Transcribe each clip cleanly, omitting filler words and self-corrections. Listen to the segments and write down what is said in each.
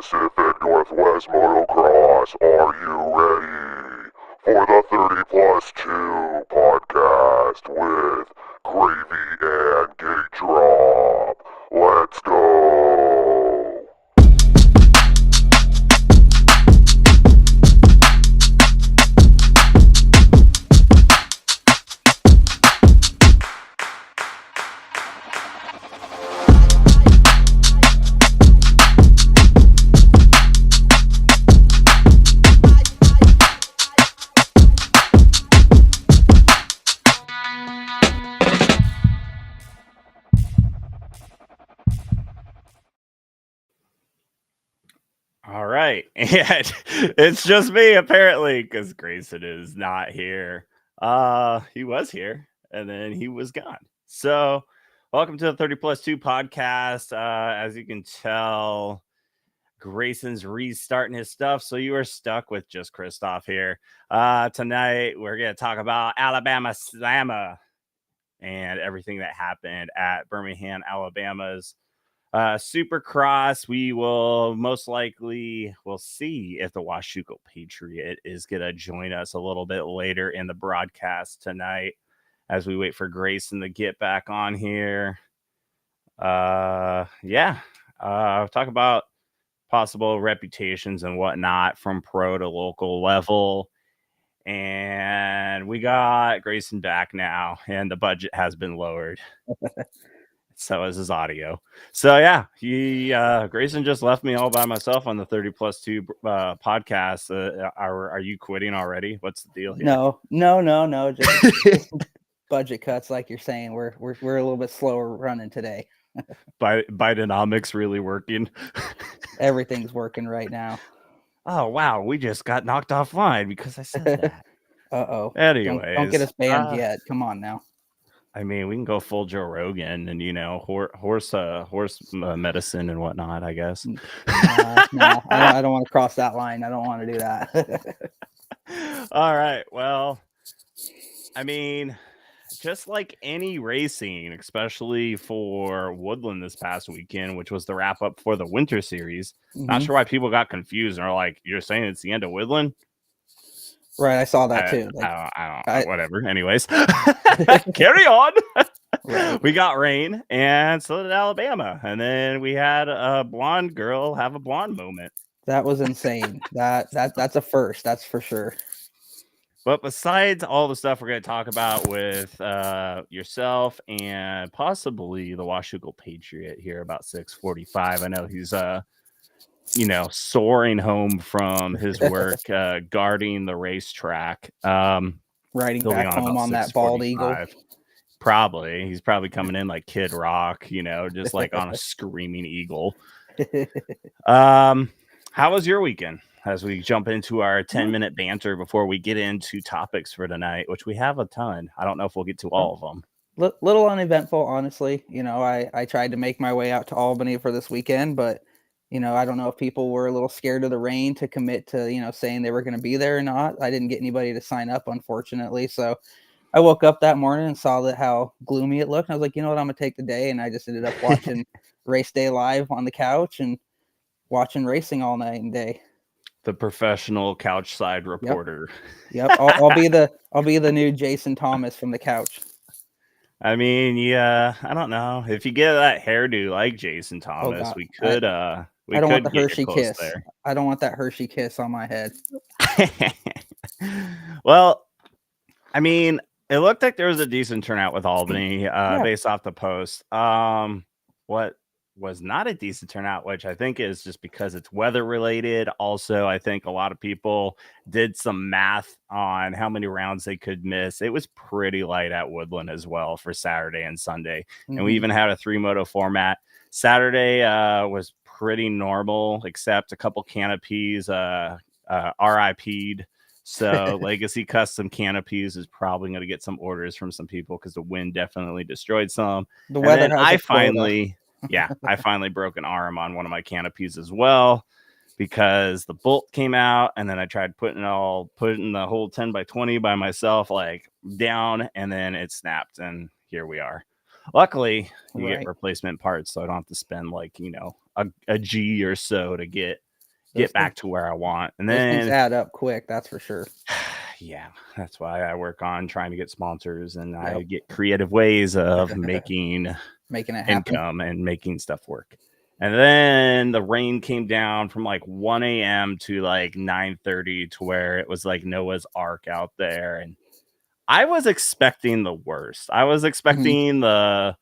Pacific Northwest Motocross. Are you ready for the 30 plus 2 podcast with Gravy and Gate Drop? Let's go! All right. And it's just me apparently because Grayson is not here. He was here and then he was gone. So welcome to the 30 plus 2 podcast. As you can tell, Grayson's restarting his stuff. So you are stuck with just Christoph here. Tonight we're gonna talk about Alabama Slamma and everything that happened at Birmingham, Alabama's Supercross. We will most likely we'll see if the Washougal Patriot is gonna join us a little bit later in the broadcast tonight as we wait for Grayson to get back on here. Talk about possible reputations and whatnot from pro to local level. And we got Grayson back now, and the budget has been lowered. So is his audio. So yeah, Grayson just left me all by myself on the 30 plus 2 podcast. Are you quitting already? What's the deal here? No. Just budget cuts, like you're saying. We're a little bit slower running today. Bidenomics really working. Everything's working right now. Oh wow, we just got knocked offline because I said that. Uh-oh. Anyways, don't get us banned yet. Come on now. I mean, we can go full Joe Rogan and horse medicine and whatnot, I guess. No, I don't want to cross that line. I don't want to do that. All right. Well, I mean, just like any racing, especially for Woodland this past weekend, which was the wrap up for the Winter Series. Not sure why people got confused and are like, "You're saying it's the end of Woodland?" Right, I saw that too. I don't know, whatever. Anyways, carry on. Right. We got rain, and so did Alabama. And then we had a blonde girl have a blonde moment. That was insane. That's a first, that's for sure. But besides all the stuff we're going to talk about with yourself and possibly the Washougal Patriot here about 6:45, I know he's soaring home from his work guarding the racetrack. Riding back home on that bald eagle. He's probably coming in like Kid Rock, just like on a screaming eagle. How was your weekend? As we jump into our 10-minute banter before we get into topics for tonight, which we have a ton. I don't know if we'll get to all of them. Little uneventful, honestly. I tried to make my way out to Albany for this weekend, but I don't know if people were a little scared of the rain to commit to, saying they were going to be there or not. I didn't get anybody to sign up, unfortunately. So I woke up that morning and saw how gloomy it looked. And I was like, you know what, I'm going to take the day. And I just ended up watching Race Day Live on the couch and watching racing all night and day. The professional couch side reporter. Yep. I'll be the new Jason Thomas from the couch. I mean, yeah, I don't know. If you get that hairdo like Jason Thomas, we could I don't want the Hershey kiss. There. I don't want that Hershey kiss on my head. Well, I mean, it looked like there was a decent turnout with Albany based off the post. What was not a decent turnout, which I think is just because it's weather related. Also, I think a lot of people did some math on how many rounds they could miss. It was pretty light at Woodland as well for Saturday and Sunday. And we even had a 3-moto format. Saturday was pretty normal, except a couple canopies RIP'd. So Legacy Custom Canopies is probably going to get some orders from some people because the wind definitely destroyed some. The weather I finally broke an arm on one of my canopies as well because the bolt came out, and then I tried putting the whole 10x20 by myself, like down, and then it snapped, and here we are. Luckily, you get replacement parts, so I don't have to spend like a G or so to get get back to where I want. And those things then add up quick, that's for sure. yeah, that's why I work on trying to get sponsors, and I Yep. get creative ways of making it happen. income and making stuff work. And then the rain came down from like 1 a.m. to like 9:30 to where it was like Noah's Ark out there. And I was expecting the worst. I was expecting the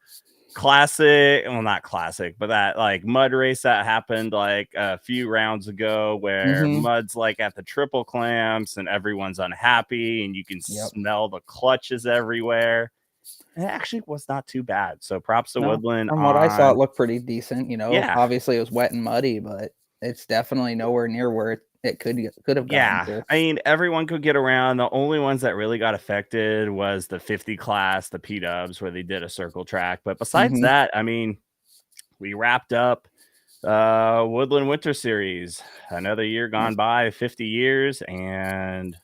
classic, well, not classic, but that like mud race that happened like a few rounds ago where mud's like at the triple clamps and everyone's unhappy and you can smell the clutches everywhere. It actually was not too bad. So props to Woodland. From what I saw, it looked pretty decent. Yeah. Obviously it was wet and muddy, but it's definitely nowhere near where it could have gotten to. I mean, everyone could get around. The only ones that really got affected was the 50 class, the P-dubs, where they did a circle track. But besides that, I mean, we wrapped up Woodland Winter Series. Another year gone by, 50 years, and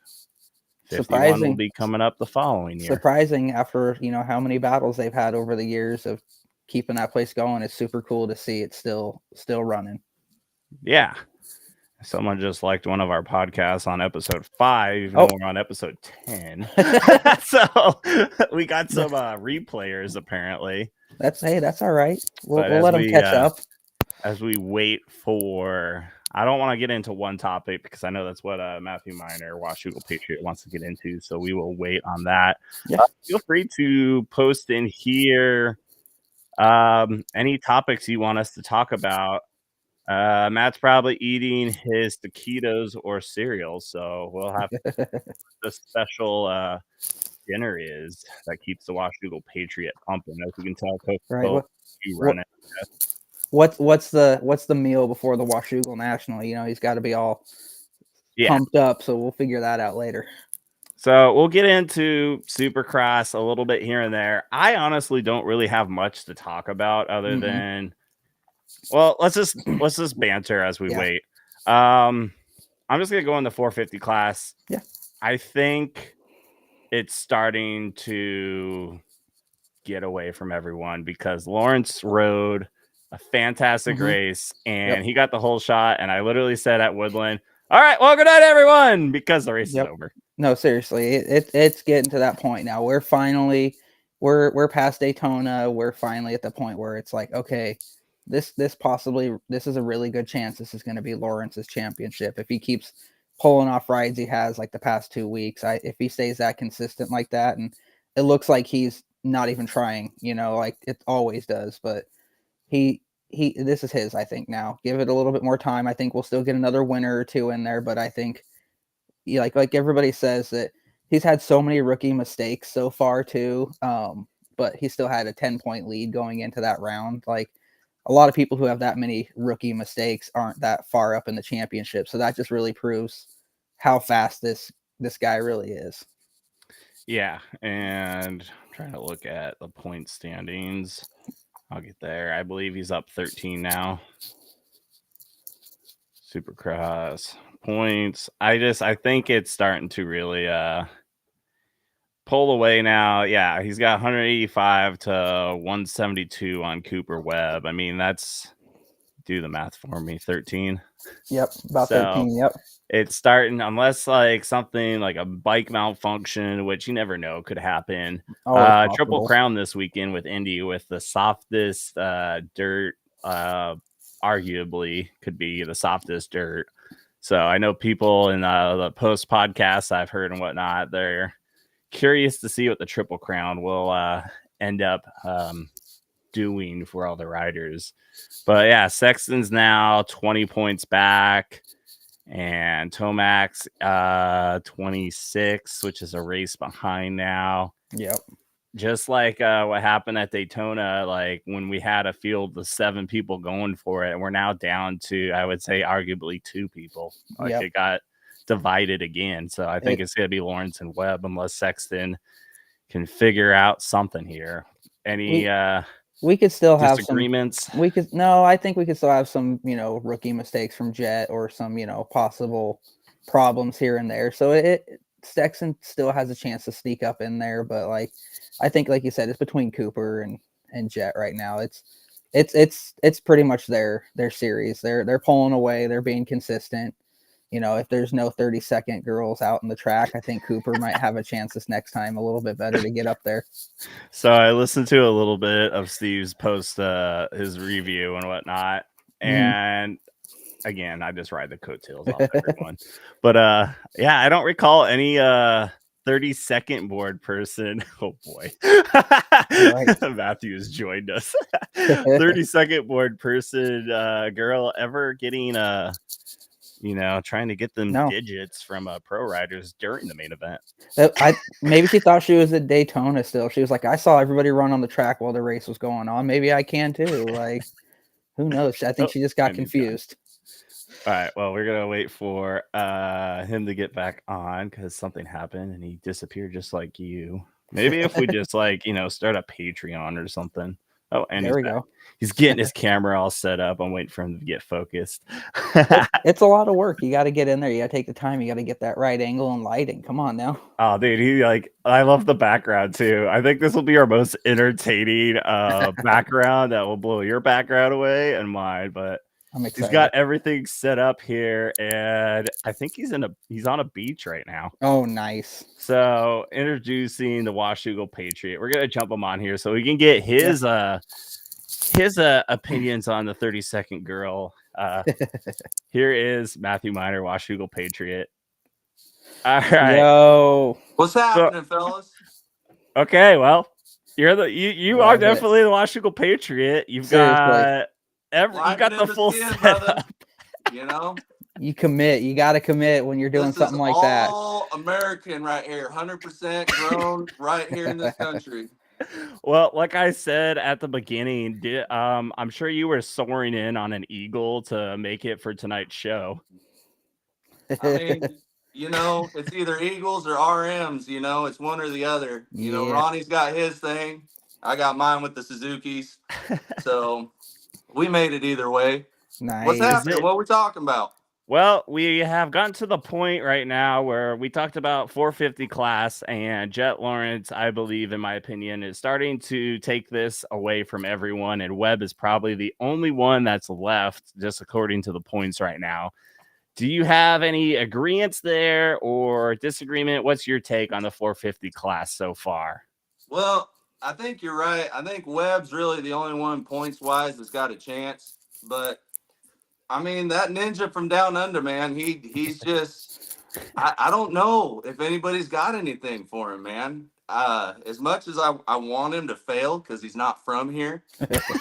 51 will be coming up the following year. Surprising after, how many battles they've had over the years of keeping that place going. It's super cool to see it still running. Yeah. Someone just liked one of our podcasts on episode 5, even though we're on episode 10. So we got some replayers apparently. That's all right. We'll let them catch up. As we wait for, I don't want to get into one topic because I know that's what Matthew Miner, Washougal Patriot, wants to get into. So we will wait on that. Yeah. Feel free to post in here any topics you want us to talk about. Matt's probably eating his taquitos or cereal, so we'll have the special dinner is that keeps the Washougal Patriot pumping. As you can tell, right. You run it. What's the meal before the Washougal National? He's got to be all pumped up, so we'll figure that out later. So we'll get into Supercross a little bit here and there. I honestly don't really have much to talk about other than, well, let's just banter as we wait. I'm just gonna go in the 450 class. Yeah, I think it's starting to get away from everyone because Lawrence rode a fantastic race and he got the whole shot. And I literally said at Woodland, "All right, well, good night, everyone," because the race is over. No, seriously, it's getting to that point now. We're finally we're past Daytona. We're finally at the point where it's like, okay, this is a really good chance. This is going to be Lawrence's championship if he keeps pulling off rides he has like the past 2 weeks. If he stays that consistent like that, and it looks like he's not even trying, like it always does. But this is his, I think. Now give it a little bit more time. I think we'll still get another winner or two in there, but I think, like everybody says, that he's had so many rookie mistakes so far too. But he still had a 10-point lead going into that round. Like a lot of people who have that many rookie mistakes aren't that far up in the championship. So that just really proves how fast this guy really is. Yeah, and I'm trying to look at the point standings. I'll get there. I believe he's up 13 now. Supercross points. I think it's starting to really pull away now. Yeah, he's got 185 to 172 on Cooper Webb. I mean, that's, do the math for me, 13. Yep, about 13. Yep. It's starting, unless like something like a bike malfunction, which you never know could happen. Triple Crown this weekend with Indy with the softest dirt, arguably could be the softest dirt. So I know people in the post podcasts I've heard and whatnot, they're curious to see what the Triple Crown will end up doing for all the riders. But yeah, Sexton's now 20 points back, and Tomac's 26, which is a race behind now. Yep. Just like what happened at Daytona, like when we had a field of 7 people going for it, and we're now down to, I would say, arguably 2 people. Like it got divided again. So I think it's going to be Lawrence and Webb unless Sexton can figure out something here. Any we could still have disagreements? I think we could still have some, rookie mistakes from Jet or some, possible problems here and there. So Sexton still has a chance to sneak up in there, but like I think, like you said, it's between Cooper and Jet right now. It's pretty much their series. They're pulling away. They're being consistent. If there's no 30-second girls out in the track, I think Cooper might have a chance this next time a little bit better to get up there. So I listened to a little bit of Steve's post, his review and whatnot, and again, I just ride the coattails off everyone. But yeah, I don't recall any 30-second board person. Oh boy, Right. Matthews joined us. 30-second board person girl ever getting trying to get them digits from pro riders during the main event. Maybe she thought she was at Daytona still. She was like, I saw everybody run on the track while the race was going on. Maybe I can too. Like, who knows? I think she just got confused. All right. Well, we're gonna wait for him to get back on because something happened and he disappeared just like you. Maybe if we just start a Patreon or something. Oh, and there we go. He's getting his camera all set up. I'm waiting for him to get focused. It's a lot of work. You got to get in there. You got to take the time. You got to get that right angle and lighting. Come on now. Oh, dude, I love the background too. I think this will be our most entertaining background that will blow your background away and mine. But I'm excited. He's got everything set up here, and I think he's on a beach right now. Oh, nice. So introducing the Washougal Patriot. We're gonna jump him on here so we can get his opinions on the 30-second girl. Here is Matthew Miner, Washougal Patriot. All right. Yo, what's happening, fellas? Okay, well, you are definitely the Washougal Patriot. You've got you got the full setup. You commit. You got to commit when you're doing something like that. All American right here, 100% grown right here in this country. Well, like I said at the beginning, I'm sure you were soaring in on an eagle to make it for tonight's show. I mean, it's either Eagles or RMs. It's one or the other. Ronnie's got his thing. I got mine with the Suzukis. So we made it either way. Nice. What's happening? What are we talking about? Well, we have gotten to the point right now where we talked about 450 class, and Jet Lawrence, I believe, in my opinion, is starting to take this away from everyone, and Webb is probably the only one that's left, just according to the points right now. Do you have any agreements there or disagreement? What's your take on the 450 class so far? Well, I think you're right. I think Webb's really the only one points-wise that's got a chance. But, I mean, that ninja from down under, man, he's just – I don't know if anybody's got anything for him, man. As much as I want him to fail because he's not from here,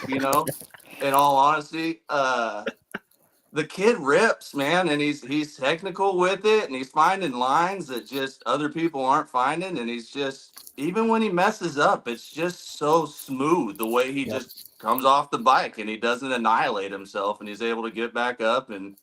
in all honesty, the kid rips, man, and he's technical with it, and he's finding lines that just other people aren't finding, and he's just – even when he messes up, it's just so smooth the way he just comes off the bike and he doesn't annihilate himself and he's able to get back up and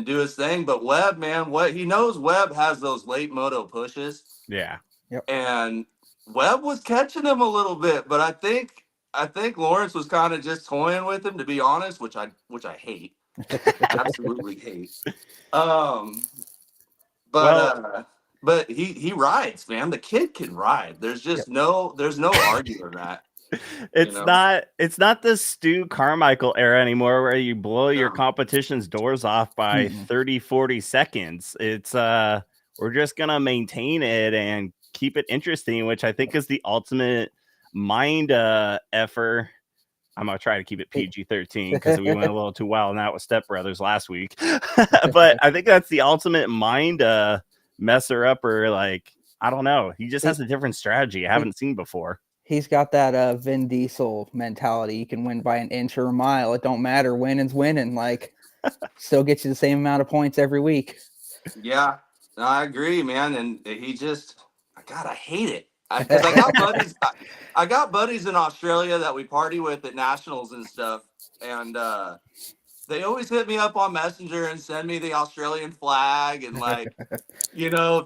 do his thing. But Webb, man, he knows Webb has those late moto pushes. Yeah. Yep. And Webb was catching him a little bit, but I think Lawrence was kind of just toying with him, to be honest, which I hate. Absolutely hate. But he rides, man. The kid can ride. There's just no arguing that. It's not the Stu Carmichael era anymore where you blow your competition's doors off by 30, 40 seconds. It's we're just gonna maintain it and keep it interesting, which I think is the ultimate mind effort. I'm gonna try to keep it PG-13 because we went a little too wild on that with Step Brothers last week. But I think that's the ultimate mind messer up, or I don't know. He just has a different strategy I haven't seen before. He's got that Vin Diesel mentality. You can win by an inch or a mile. It don't matter. Winning's winning. Still gets you the same amount of points every week. Yeah, no, I agree, man. And he just, I hate it. Because I got buddies. I got buddies in Australia that we party with at nationals and stuff, and they always hit me up on Messenger and send me the Australian flag and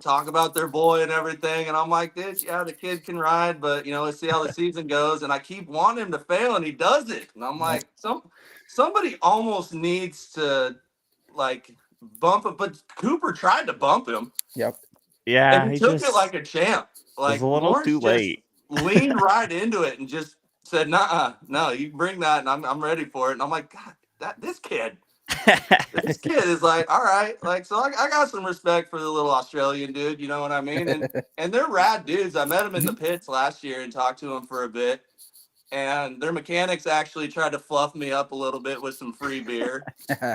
talk about their boy and everything. And I'm like, dude, yeah, the kid can ride, but let's see how the season goes. And I keep wanting him to fail, and he does it. And I'm like, somebody almost needs to bump him. But Cooper tried to bump him. Yep. Yeah, and he took it like a champ. It was a little too late. Leaned right into it and just said, "Nah, no, you bring that, and I'm ready for it." And I'm like, God, this kid is like, all right, like, so I got some respect for the little Australian dude, you know what I mean? And they're rad dudes. I met them in the pits last year and talked to them for a bit. And their mechanics actually tried to fluff me up a little bit with some free beer,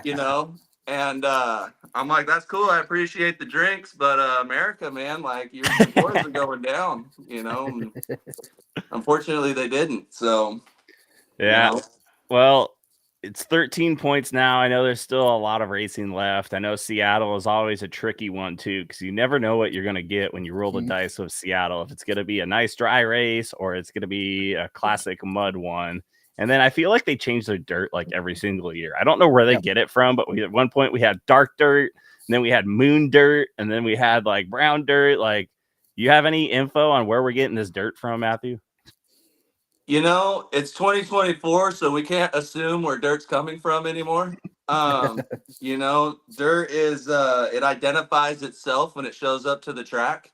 you know. And I'm like, that's cool. I appreciate the drinks, but America, man, like your boys are going down, you know. And unfortunately, they didn't. So, Yeah. you know. Well, it's 13 points now. I know there's still a lot of racing left. I know Seattle is always a tricky one too, because you never know what you're going to get when you roll the dice with Seattle. If it's going to be a nice dry race or it's going to be a classic mud one. And then I feel like they change their dirt like every single year. I don't know where they get it from, but at one point we had dark dirt, and then we had moon dirt, and then we had like brown dirt. Like, you have any info on where we're getting this dirt from, Matthew? You know, it's 2024, so we can't assume where dirt's coming from anymore. You know, dirt is it identifies itself when it shows up to the track,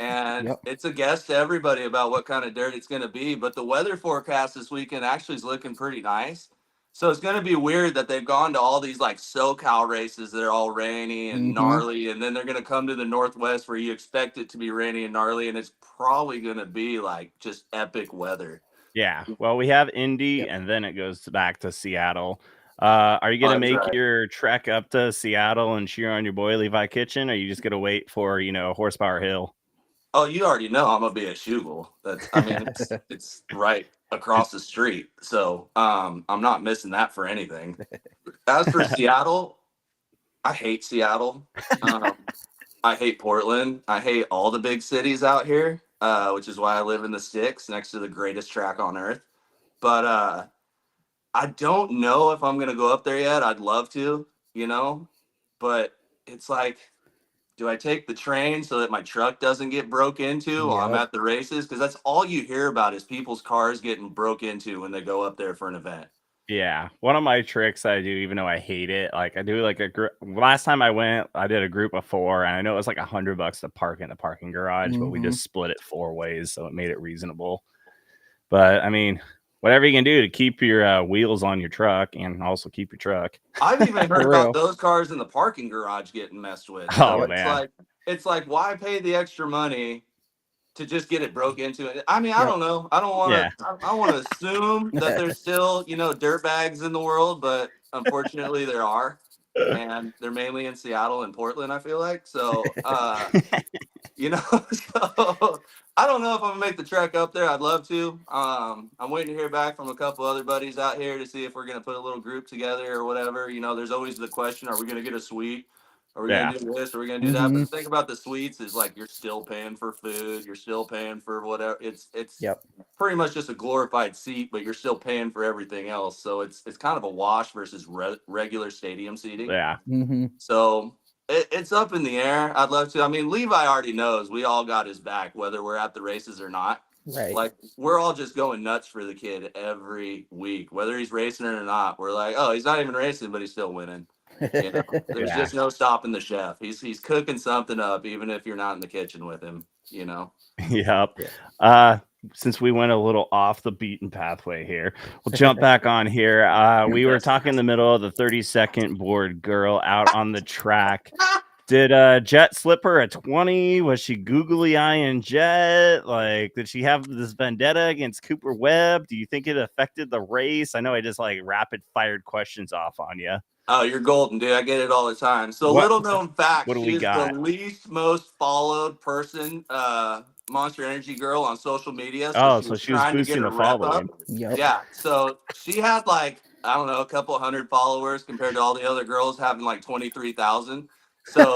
and it's a guess to everybody about what kind of dirt it's going to be. But the weather forecast this weekend actually is looking pretty nice. So it's going to be weird that they've gone to all these like SoCal races that are all rainy and gnarly, and then they're going to come to the Northwest where you expect it to be rainy and gnarly, and it's probably going to be like just epic weather. Yeah, well, we have Indy, and then it goes back to Seattle. Are you going to make your trek up to Seattle and cheer on your boy Levi Kitchen, or are you just going to wait for, Horsepower Hill? Oh, you already know I'm going to be at Washougal. It's right across the street. So I'm not missing that for anything. As for Seattle, I hate Seattle. I hate Portland. I hate all the big cities out here, which is why I live in the sticks next to the greatest track on earth. But I don't know if I'm going to go up there yet. I'd love to, but it's like, do I take the train so that my truck doesn't get broke into while I'm at the races? Because that's all you hear about is people's cars getting broke into when they go up there for an event. Yeah, one of my tricks I do, even though I hate it, like I do like last time I went, I did a group of 4, and I know it was like $100 to park in the parking garage, but we just split it 4 ways, so it made it reasonable. But I mean, whatever you can do to keep your wheels on your truck and also keep your truck. I've even heard about those cars in the parking garage getting messed with. So it's like, why pay the extra money to just get it broke into? I mean, I don't know. I don't want to. I want to assume that there's still, dirt bags in the world, but unfortunately there are, and they're mainly in Seattle and Portland, I feel like. So, so I don't know if I'm gonna make the trek up there. I'd love to. I'm waiting to hear back from a couple other buddies out here to see if we're gonna put a little group together or whatever. There's always the question: are we gonna get a suite? Are we gonna do this? Are we gonna do that? But the thing about the suites is like you're still paying for food. You're still paying for whatever. It's pretty much just a glorified seat, but you're still paying for everything else. So it's kind of a wash versus regular stadium seating. Yeah. So it's up in the air. I'd love to. I mean, Levi already knows we all got his back, whether we're at the races or not. Right. Like, we're all just going nuts for the kid every week, whether he's racing or not. We're like, oh, he's not even racing, but he's still winning. There's just no stopping the chef. He's cooking something up, even if you're not in the kitchen with him. Yep. Since we went a little off the beaten pathway here, we'll jump back on here. We were talking in the middle of the 30-second board girl out on the track. Did Jet slip her a 20? Was she googly eyeing Jet? Like, did she have this vendetta against Cooper Webb? Do you think it affected the race? I know I just like rapid fired questions off on you. Oh, you're golden, dude. I get it all the time. So, little known fact, she's the least most followed person, Monster Energy girl on social media. So she was boosting the following. Yeah. So she had like, I don't know, a couple hundred followers compared to all the other girls having like 23,000. So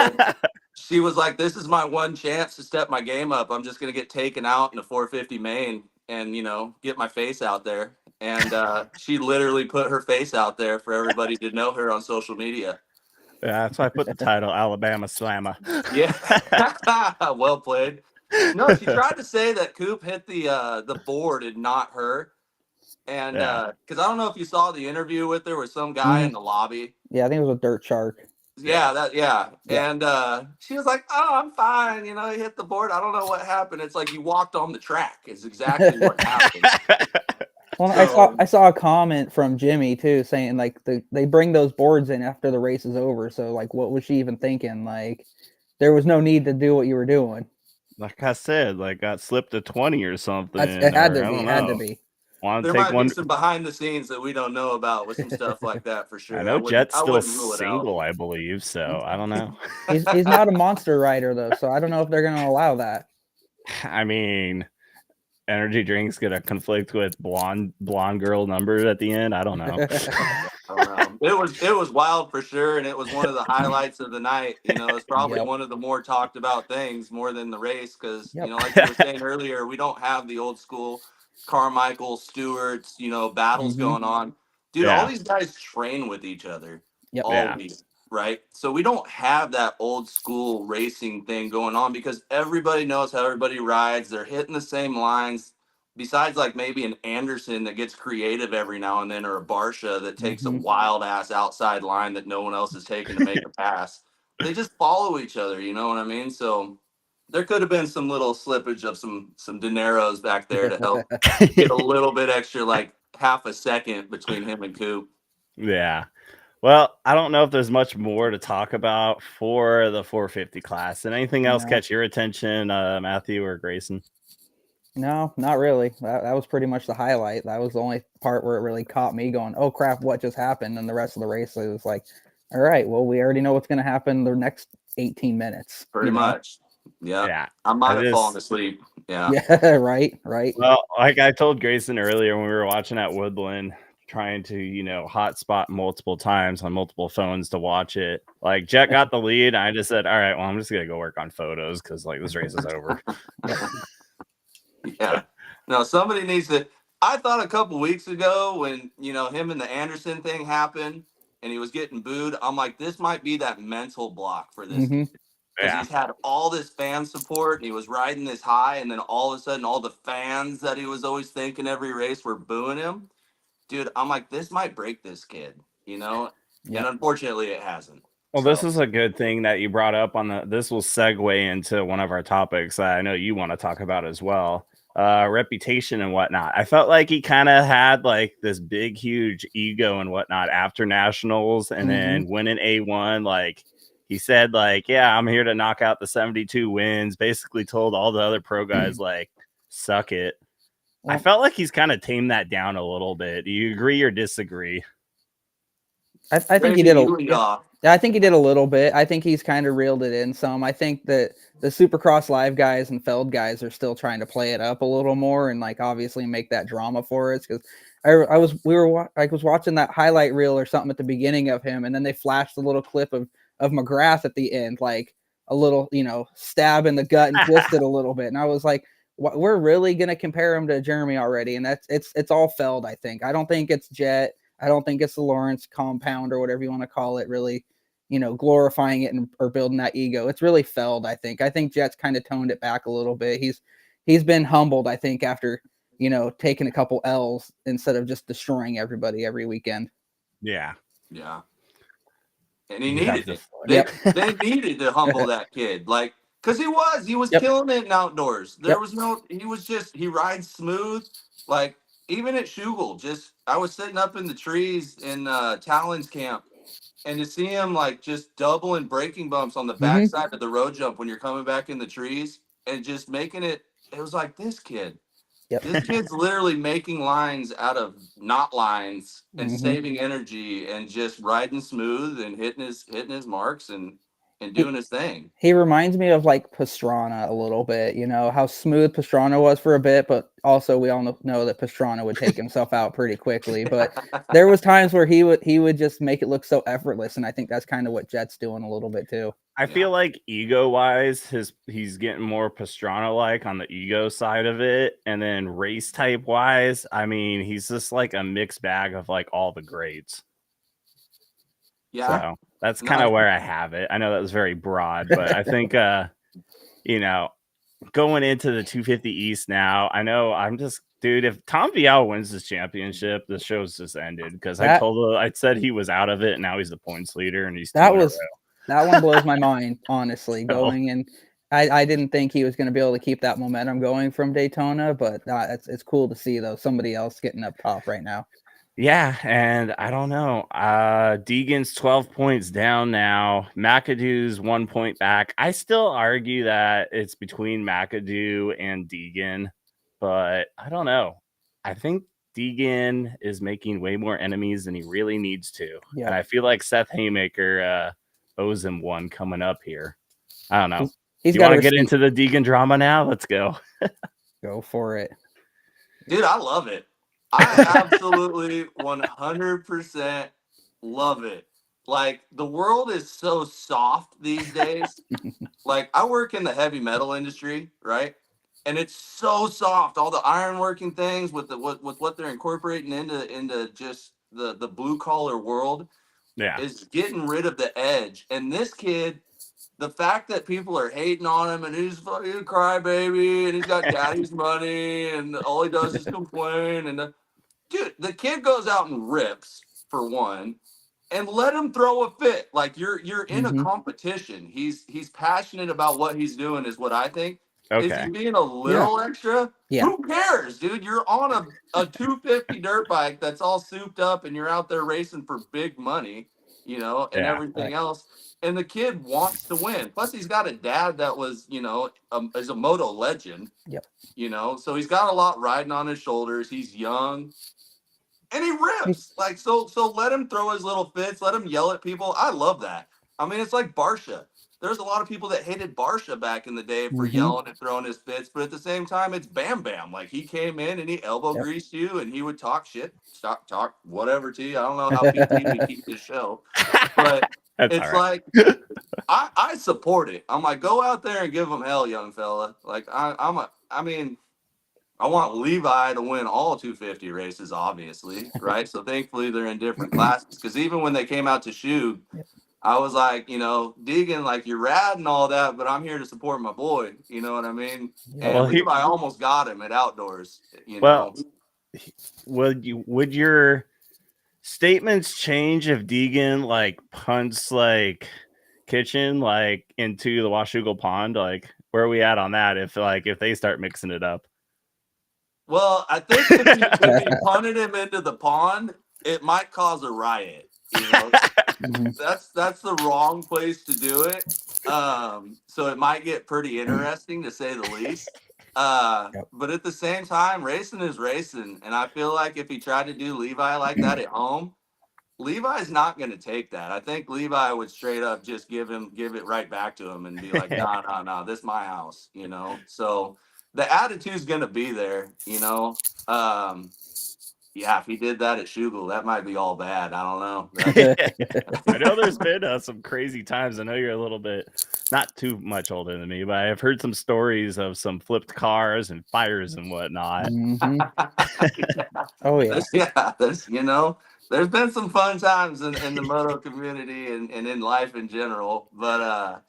she was like, this is my one chance to step my game up. I'm just going to get taken out in a 450 main and, get my face out there. And she literally put her face out there for everybody to know her on social media. Yeah, that's why I put the title Alabama Slamma. Yeah. Well played. No, she tried to say that Coop hit the board and not her. And because I don't know if you saw the interview with her with some guy in the lobby. Yeah, I think it was a dirt shark. Yeah. And she was like, oh, I'm fine. He hit the board. I don't know what happened. It's like he walked on the track is exactly what happened. Well, So, I saw a comment from Jimmy too saying like they bring those boards in after the race is over. So like, what was she even thinking? Like, there was no need to do what you were doing. Like I said, like got slipped a 20 or something, It had or to I be. don't It had to know. be. Want to there take might be one? some behind the scenes that we don't know about with some stuff like that for I sure. know Jet's I still wouldn't rule it out. single, I believe. So I don't know. He's not a monster rider though, so I don't know if they're gonna allow that. I mean, energy drinks gonna conflict with blonde girl numbers at the end. I don't know. I don't know. It was wild for sure, and it was one of the highlights of the night. You know, it's probably Yep. one of the more talked about things more than the race because Yep. you know, like you were saying earlier, we don't have the old school Carmichael, Stewart's, you know, battles Mhm. going on. Dude, all Yeah. these guys train with each other Yep. all Yeah. week, right? So we don't have that old school racing thing going on because everybody knows how everybody rides. They're hitting the same lines besides like maybe an Anderson that gets creative every now and then, or a Barsha that takes a Mhm. wild ass outside line that no one else is taking to make a pass. They just follow each other, you know what I mean? So there could have been some little slippage of some dineros back there to help get a little bit extra, like half a second between him and Coop. Yeah. Well, I don't know if there's much more to talk about for the 450 class. And anything else No. catch your attention, Matthew or Grayson? No, not really. That was pretty much the highlight. That was the only part where it really caught me going, "Oh crap, what just happened?" And the rest of the race, it was like, "All right, well, we already know what's going to happen the next 18 minutes." Pretty You know? much. Yeah. Yeah. I might I have fallen just asleep. Yeah. Yeah. Right. Right. Well, like I told Grayson earlier when we were watching at Woodland, trying to, hotspot multiple times on multiple phones to watch it. Like Jet got the lead. I just said, all right, well, I'm just gonna go work on photos because like this race is over. Yeah. No, somebody needs to. I thought a couple weeks ago when, you know, him and the Anderson thing happened and he was getting booed, I'm like, this might be that mental block for this Hmm. kid. Because Yeah. he's had all this fan support and he was riding this high, and then all of a sudden, all the fans that he was always thinking every race were booing him. Dude, I'm like, this might break this kid, you know? And Yep. unfortunately, it hasn't. Well, So, this is a good thing that you brought up this will segue into one of our topics that I know you want to talk about as well. Reputation and whatnot. I felt like he kind of had like this big, huge ego and whatnot after nationals, and then winning A1. Like he said, like, yeah, I'm here to knock out the 72 wins. Basically, told all the other pro guys like, suck it. I Well, felt like he's kind of tamed that down a little bit. Do you agree or disagree? I think he Gravy, did you lead off. I think he did a little bit. I think he's kind of reeled it in some. I think that the Supercross Live guys and Feld guys are still trying to play it up a little more and like obviously make that drama for us. Because I was watching that highlight reel or something at the beginning of him, and then they flashed a little clip of McGrath at the end, like a little stab in the gut and twisted a little bit, and I was like, we're really gonna compare him to Jeremy already, and it's all Feld. I think. I don't think it's Jet. I don't think it's the Lawrence compound or whatever you want to call it. Really, glorifying it or building that ego. It's really Feld, I think. I think Jet's kind of toned it back a little bit. He's been humbled, I think, after taking a couple L's instead of just destroying everybody every weekend. Yeah. Yeah. And he You have needed the it. foot. Yep. They needed to humble that kid. Like, because he was Yep. killing it in outdoors. There Yep. was no, he rides smooth. Like, even at Washougal, I was sitting up in the trees in Talon's camp, and to see him like just doubling braking bumps on the backside of the road jump when you're coming back in the trees and just making it, it was like this kid. Yep. This kid's literally making lines out of not lines and saving energy and just riding smooth and hitting his marks and doing his thing. He reminds me of like Pastrana a little bit, how smooth Pastrana was for a bit, but also we all know that Pastrana would take himself out pretty quickly. But there was times where he would just make it look so effortless, and I think that's kind of what Jet's doing a little bit too. I feel like ego wise, he's getting more Pastrana like on the ego side of it, and then race type wise, I mean, he's just like a mixed bag of like all the grades. Yeah. So that's kind of where I have it. I know that was very broad, but I think going into the 250 East now, I know dude, if Tom Vial wins this championship, the show's just ended because I said he was out of it, and now he's the points leader, and he's that one blows my mind, honestly. So- Going in I didn't think he was going to be able to keep that momentum going from Daytona, but it's cool to see though somebody else getting up top right now. Yeah, and I don't know. Deegan's 12 points down now. McAdoo's 1 point back. I still argue that it's between McAdoo and Deegan, but I don't know. I think Deegan is making way more enemies than he really needs to. Yeah. And I feel like Seth Haymaker owes him one coming up here. I don't know. He's You got want to to get into the Deegan drama now? Let's go. Go for it. Dude, I love it. I absolutely 100% love it. Like, the world is so soft these days. Like, I work in the heavy metal industry, right? And it's so soft. All the ironworking things with what they're incorporating into just the blue collar world Yeah. is getting rid of the edge. And this kid, the fact that people are hating on him and he's fucking a crybaby and he's got daddy's money and all he does is complain dude, the kid goes out and rips for one, and let him throw a fit. Like you're in a competition. He's passionate about what he's doing, is what I think. Is Okay. he being a little extra? Yeah. Who cares, dude? You're on a 250 dirt bike that's all souped up, and you're out there racing for big money, and Yeah. everything else. And the kid wants to win. Plus, he's got a dad that was, is a moto legend. Yep. So he's got a lot riding on his shoulders. He's young. And he rips. Like, so let him throw his little fits, let him yell at people. I love that. I mean, it's like Barsha. There's a lot of people that hated Barsha back in the day for yelling and throwing his fits, but at the same time, it's Bam Bam. Like, he came in and he elbow greased you and he would talk shit, talk whatever to you. I don't know how PT we keep this show, but it's like, I support it. I'm like, go out there and give them hell, young fella. Like, I mean, I want Levi to win all 250 races, obviously, right? So thankfully they're in different classes. Because even when they came out to shoot, I was like, Deegan, like, you're rad and all that, but I'm here to support my boy. You know what I mean? And Well, Levi almost got him at outdoors. Would your statements change if Deegan like punts like Kitchen like into the Washougal pond? Like, where are we at on that? If they start mixing it up? Well, I think if you punted him into the pond, it might cause a riot. That's the wrong place to do it. So it might get pretty interesting, to say the least. But at the same time, racing is racing, and I feel like if he tried to do Levi like that at home, Levi's not going to take that. I think Levi would straight up just give it right back to him and be like, nah, this is my house, So the attitude's going to be there, Yeah, if he did that at Washougal, that might be all bad. I don't know. I know there's been some crazy times. I know you're a little bit, not too much older than me, but I've heard some stories of some flipped cars and fires and whatnot. Oh yeah. There's been some fun times in the moto community and in life in general. But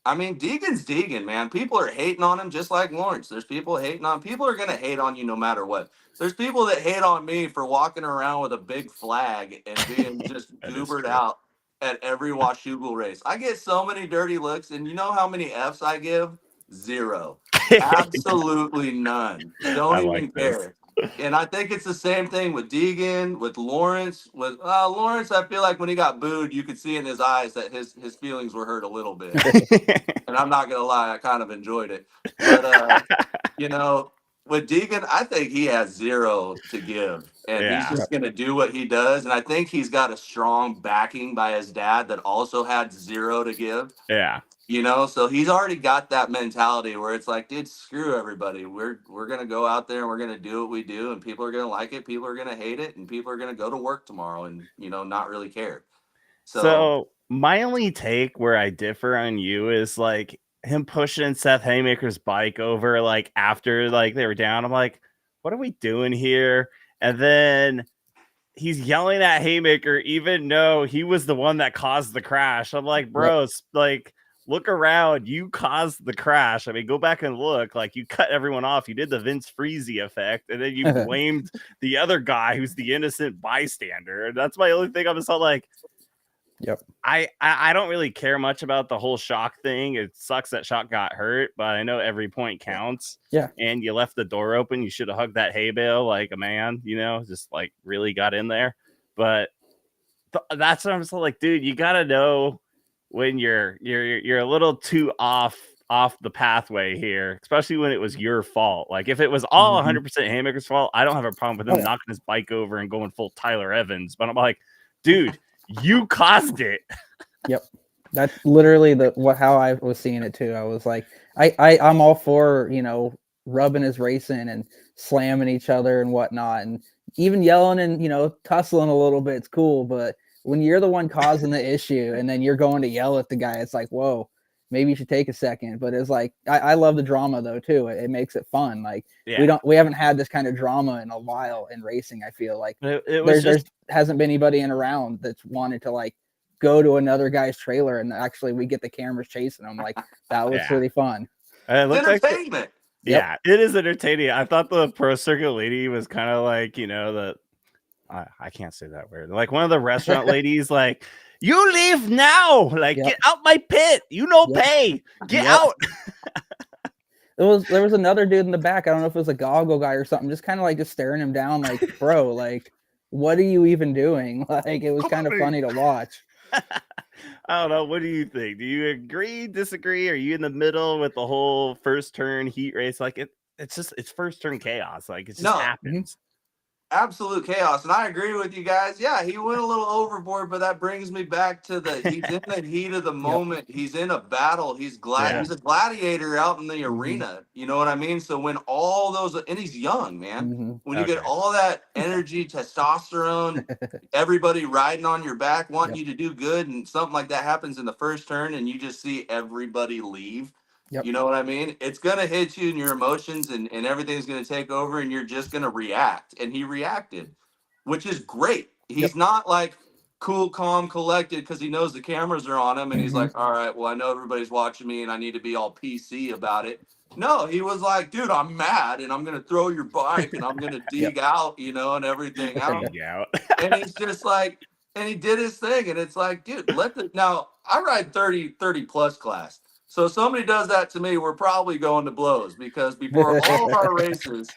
I mean, Deegan's Deegan, man. People are hating on him just like Lawrence. There's people are gonna hate on you no matter what. There's people that hate on me for walking around with a big flag and being just goobered out at every Washougal race. I get so many dirty looks, and you know how many F's I give? 0. Absolutely none. Don't even care. And I think it's the same thing with Deegan, with Lawrence. With Lawrence, I feel like when he got booed, you could see in his eyes that his feelings were hurt a little bit. And I'm not gonna lie, I kind of enjoyed it. But with Deegan, I think he has 0 to give, and he's just gonna do what he does. And I think he's got a strong backing by his dad that also had 0 to give. Yeah. So he's already got that mentality where it's like, dude, screw everybody. We're gonna go out there and we're gonna do what we do, and people are gonna like it, people are gonna hate it, and people are gonna go to work tomorrow and not really care. So my only take where I differ on you is like him pushing Seth Haymaker's bike over like after like they were down. I'm like, what are we doing here? And then he's yelling at Haymaker, even though he was the one that caused the crash. I'm like, bro, like, look around. You caused the crash. I mean, go back and look. Like, you cut everyone off. You did the Vince Freezy effect, and then you blamed the other guy who's the innocent bystander. And that's my only thing. I'm just all like, Yep. I don't really care much about the whole Shock thing. It sucks that Shock got hurt, but I know every point counts. Yeah. And you left the door open. You should have hugged that hay bale like a man, just like really got in there. But that's what I'm saying. Like, dude, you gotta know when you're a little too off the pathway here, especially when it was your fault. Like, if it was all 100% Haymaker's fault, I don't have a problem with him knocking his bike over and going full Tyler Evans. But I'm like, dude, you caused it. Yep. That's literally how I was seeing it too. I was like, I'm all for, rubbing his racing and slamming each other and whatnot, and even yelling and, tussling a little bit. It's cool. But when you're the one causing the issue and then you're going to yell at the guy, it's like, whoa, maybe you should take a second. But it's like, I love the drama though too. It makes it fun. Like, we haven't had this kind of drama in a while in racing. I feel like there hasn't been anybody in around that's wanted to like go to another guy's trailer and actually we get the cameras chasing them. Like, that was really fun. It looks entertainment. Yeah, it is entertaining. I thought the Pro Circuit lady was kind of like, I can't say that word. Like one of the restaurant ladies, like, you leave now. Like, get out my pit. Pay. Get out. There was another dude in the back. I don't know if it was a goggle guy or something, just kind of like just staring him down, like, bro, like, what are you even doing? Like, it was kind of funny to watch. I don't know. What do you think? Do you agree, disagree? Are you in the middle with the whole first turn heat race? Like, it's first turn chaos. Like, it just happens. Absolute chaos. And I agree with you guys. Yeah, he went a little overboard, but that brings me back to he's in the heat of the moment. He's in a battle. He's a gladiator out in the arena. You know what I mean? So when all those, and he's young, man, when you get all that energy, testosterone, everybody riding on your back, wanting you to do good, and something like that happens in the first turn and you just see everybody leave. You know what I mean? It's going to hit you in your emotions and everything's going to take over and you're just going to react. And he reacted, which is great. He's not like cool, calm, collected because he knows the cameras are on him and he's like, all right, well, I know everybody's watching me and I need to be all PC about it. No, he was like, dude, I'm mad and I'm going to throw your bike and I'm going to dig out, and everything out. And he's just like, and he did his thing. And it's like, dude, now I ride 30 plus class. So if somebody does that to me, we're probably going to blows because before all of our races,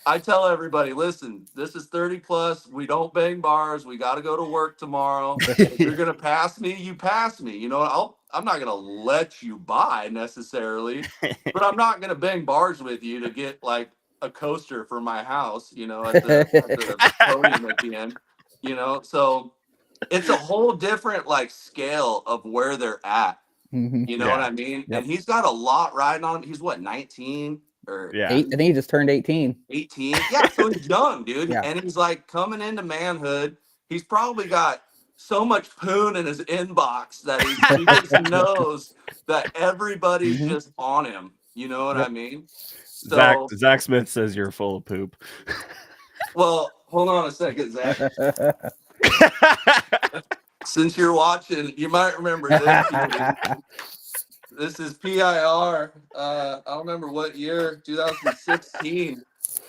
I tell everybody, listen, this is 30 plus. We don't bang bars. We got to go to work tomorrow. If you're going to pass me, you pass me. I'm not going to let you by necessarily, but I'm not going to bang bars with you to get like a coaster for my house, at the podium at the end, so it's a whole different like scale of where they're at. You know what I mean? And he's got a lot riding on him. He's what, 19 or 8? I think he just turned 18. 18. Yeah, so he's young, dude. And he's like coming into manhood. He's probably got so much poon in his inbox that he just knows that everybody's just on him. You know what I mean? So Zach Smith says you're full of poop. Well, hold on a second, Zach. Since you're watching, you might remember this. This is PIR. I don't remember what year, 2016.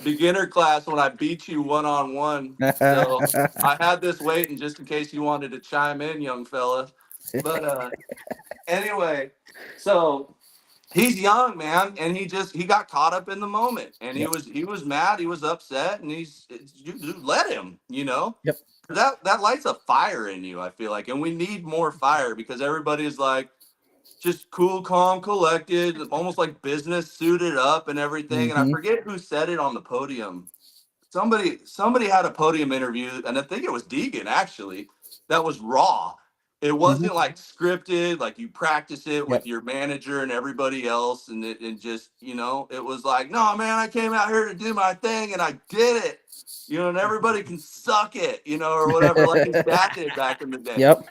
Beginner class when I beat you one-on-one. So I had this waiting just in case you wanted to chime in, young fella. But anyway, so he's young, man, and he got caught up in the moment, and he was mad, he was upset, and you let him, Yep. That lights a fire in you, I feel like, and we need more fire because everybody's like just cool, calm, collected, almost like business suited up and everything. And I forget who said it on the podium. Somebody had a podium interview, and I think it was Deegan actually. That was raw. It wasn't like scripted, like you practice it with your manager and everybody else, and just it was like, no, man, I came out here to do my thing, and I did it. And everybody can suck it, or whatever, like his dad did back in the day. Yep.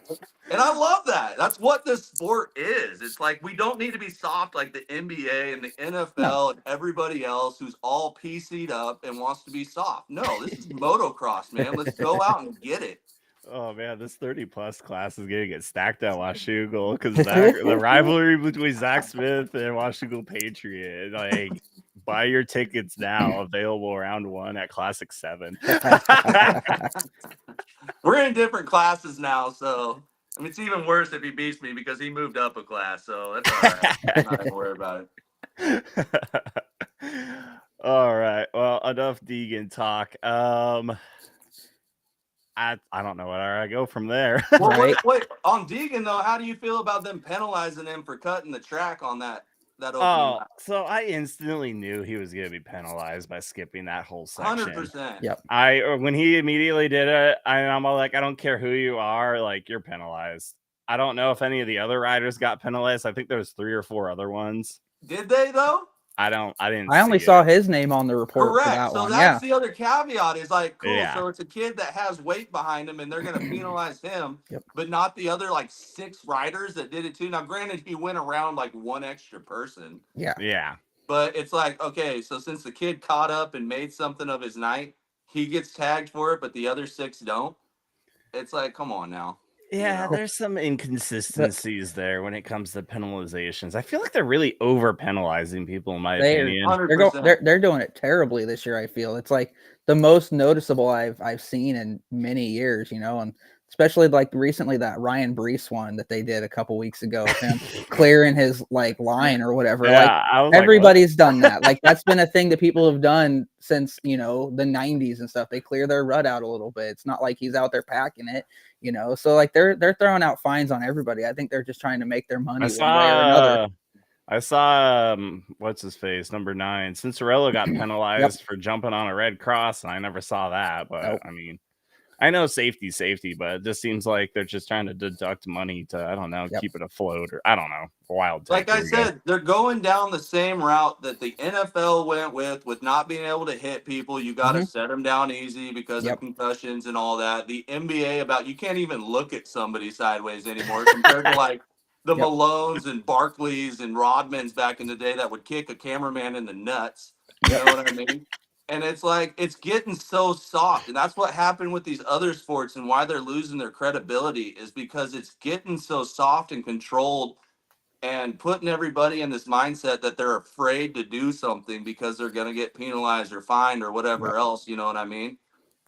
And I love that. That's what this sport is. It's like we don't need to be soft like the NBA and the NFL and everybody else who's all PC'd up and wants to be soft. No, this is motocross, man. Let's go out and get it. Oh man, this 30 plus class is gonna get stacked at Washougal because the rivalry between Zach Smith and Washougal Patriot. Like, buy your tickets now, available round 1 at Classic 7. We're in different classes now, so I mean, it's even worse if he beats me because he moved up a class, so that's all right. I'm not gonna worry about it. All right. Well, enough Deegan talk. I don't know where I go from there. Well, Right. wait. On Deegan though, how do you feel about them penalizing him for cutting the track on that opening Oh, lap? so I instantly knew he was going to be penalized by skipping that whole section. 100%. Yep. When he immediately did it, I'm all like, I don't care who you are, like you're penalized. I don't know if any of the other riders got penalized. I think there was 3 or 4 other ones. Did they though? I didn't. I only see saw it. his name on the report for Correct. that So one. that's Yeah. the other caveat is like, cool. Yeah. So it's a kid that has weight behind him and they're going to penalize him, Yep. but not the other like 6 riders that did it too. Now, granted, he went around like 1 extra person, Yeah. Yeah. but it's like, okay, so since the kid caught up and made something of his night, he gets tagged for it, but the other 6 don't. It's like, come on now. Yeah, know? there's some inconsistencies there when it comes to penalizations. I feel like they're really over penalizing people, in my opinion. 100%. They're doing it terribly this year. I feel it's like the most noticeable I've seen in many years, you know, and especially like recently that Ryan Brees one that they did a couple weeks ago of him clearing his like line or whatever. Like I was like, what? everybody's done that. Like that's been a thing that people have done since, you know, the 90s and stuff. They clear their rut out a little bit. It's not like he's out there packing it, you know. So like they're throwing out fines on everybody. I think they're just trying to make their money one way or another. I saw what's his face, number 9. Cinderella got penalized for jumping on a red cross, and I never saw that. But Nope. I mean, I know safety, but it just seems like they're just trying to deduct money to, I don't know, keep it afloat, or I don't know, wild. Like I said, they're going down the same route that the NFL went with not being able to hit people. You got to set them down easy because of concussions and all that. The NBA about you can't even look at somebody sideways anymore compared to like the Malones and Barkleys and Rodmans back in the day that would kick a cameraman in the nuts. You know what I mean? And it's like it's getting so soft, and that's what happened with these other sports, and why they're losing their credibility is because it's getting so soft and controlled, and putting everybody in this mindset that they're afraid to do something because they're going to get penalized or fined or whatever else. You know what I mean?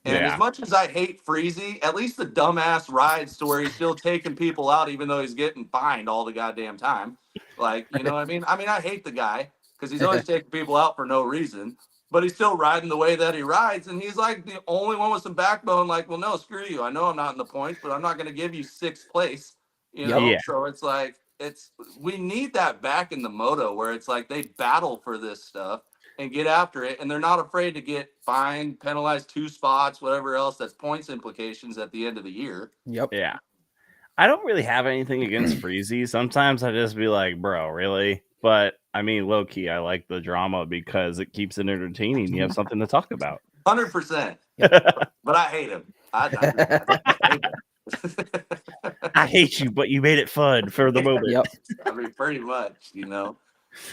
And as much as I hate Freezy, at least the dumbass rides to where he's still taking people out, even though he's getting fined all the goddamn time. Like, you know what I mean? I hate the guy because he's always taking people out for no reason, but he's still riding the way that he rides. And he's like the only one with some backbone. Like, well, no, screw you. I know I'm not in the points, but I'm not going to give you 6th place. You know? So it's like, we need that back in the moto where it's like they battle for this stuff and get after it, and they're not afraid to get fined, penalized 2 spots, whatever else. That's points implications at the end of the year. Yeah. I don't really have anything against Freezy. Sometimes I just be like, bro, really? But I mean, low key, I like the drama because it keeps it entertaining. You have something to talk about. 100%. But I hate him. I hate him. I hate you, but you made it fun for the moment. I mean, pretty much, you know.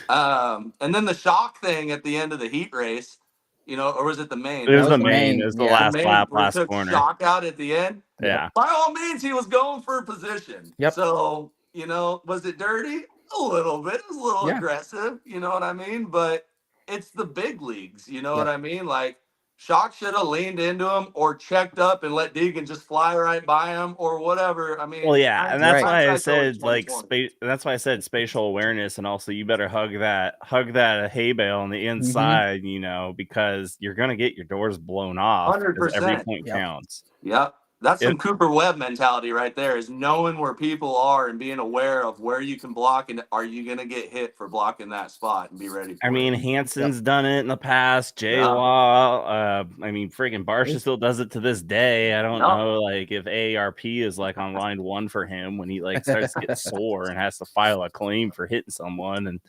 And then the shock thing at the end of the heat race, you know, or was it the main? It was the main. It was the last lap, last corner. Shock out at the end. Yeah. By all means, he was going for a position. So, you know, was it dirty? A little bit. It was a little aggressive. You know what I mean? But it's the big leagues. You know what I mean? Like, Shock should have leaned into him or checked up and let Deegan just fly right by him or whatever. I mean, well, yeah, and that's why I said like space. That's why I said spatial awareness, and also you better hug that hay bale on the inside, you know, because you're gonna get your doors blown off. 100%. Every point counts. Yep. That's some Cooper Webb mentality right there, is knowing where people are and being aware of where you can block, and are you going to get hit for blocking that spot, and be ready for it. Hanson's done it in the past. J-Law, I mean, freaking Barsha still does it to this day. I don't know, like, if AARP is, like, on line 1 for him when he, like, starts to get sore and has to file a claim for hitting someone and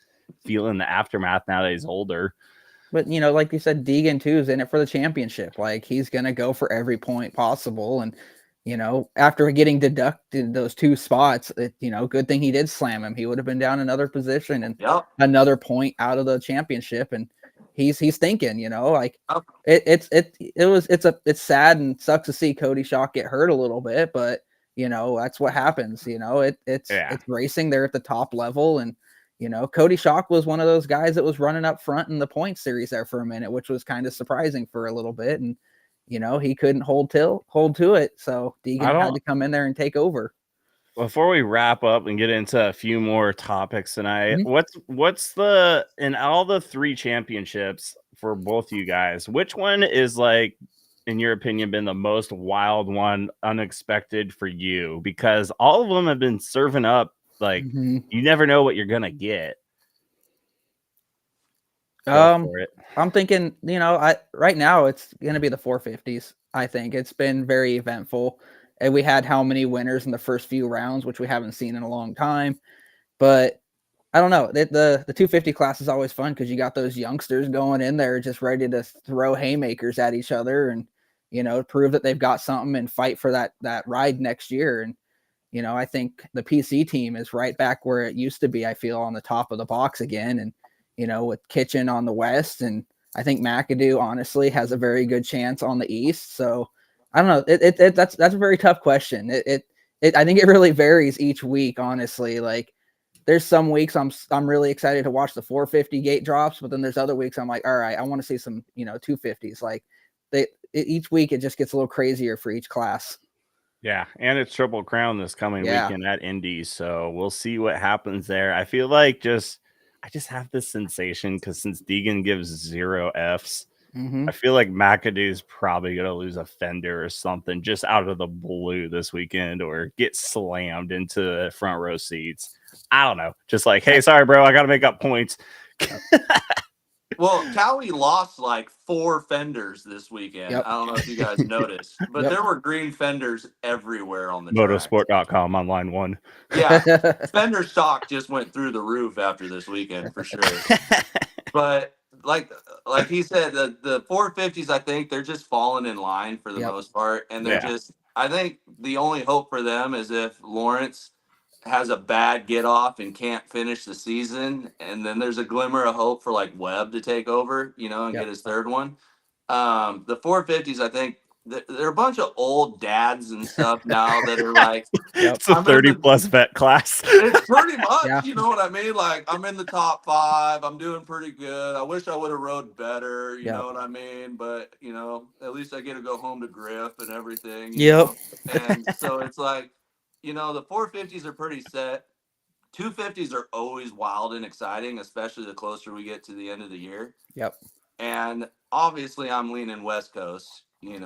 feeling the aftermath now that he's older. But, you know, like you said, Deegan, too, is in it for the championship. Like, he's going to go for every point possible. And, you know, after getting deducted those 2 spots, you know, good thing he did slam him. He would have been down another position and another point out of the championship. And he's thinking, you know, like it's sad and sucks to see Cody Shock get hurt a little bit. But, you know, that's what happens. You know, it's racing there at the top level. And, you know, Cody Shock was one of those guys that was running up front in the point series there for a minute, which was kind of surprising for a little bit. And, you know, he couldn't hold to it. So Deegan had to come in there and take over. before we wrap up and get into a few more topics tonight, what's the in all the 3 championships for both you guys, which one is like, in your opinion, been the most wild one, unexpected for you? Because all of them have been serving up like you never know what you're gonna get. Go for it. I'm thinking, right now it's gonna be the 450s. I think it's been very eventful, and we had how many winners in the first few rounds, which we haven't seen in a long time. But I don't know. The 250 class is always fun because you got those youngsters going in there just ready to throw haymakers at each other and prove that they've got something and fight for that ride next year. And I think the PC team is right back where it used to be. I feel on the top of the box again, and with Kitchen on the west, and I think McAdoo honestly has a very good chance on the east. So I don't know. That's a very tough question. I think it really varies each week. Honestly, like there's some weeks I'm really excited to watch the 450 gate drops, but then there's other weeks I'm like, all right, I want to see some 250s. Like each week it just gets a little crazier for each class. Yeah, and it's Triple Crown this coming weekend at Indy, so we'll see what happens there. I feel like I just have this sensation because since Deegan gives 0 Fs, I feel like McAdoo's probably going to lose a fender or something just out of the blue this weekend or get slammed into front row seats. I don't know. Just like, hey, sorry, bro, I got to make up points. Well, Cowie lost like 4 fenders this weekend. I don't know if you guys noticed, but there were green fenders everywhere on the track. Motorsport.com on line 1. Yeah, fender stock just went through the roof after this weekend for sure. But like he said, the 450s, I think they're just falling in line for the most part, and they're just. I think the only hope for them is if Lawrence has a bad get off and can't finish the season, and then there's a glimmer of hope for like Webb to take over, and get his third one. The 450s, I think they're a bunch of old dads and stuff now that are like, it's a 30 plus vet class. It's pretty much, you know what I mean? Like I'm in the top 5, I'm doing pretty good. I wish I would have rode better, you know what I mean? But at least I get to go home to Griff and everything. You know? And so it's like, the 450s are pretty set. 250s are always wild and exciting, especially the closer we get to the end of the year. And obviously I'm leaning West Coast, I mean,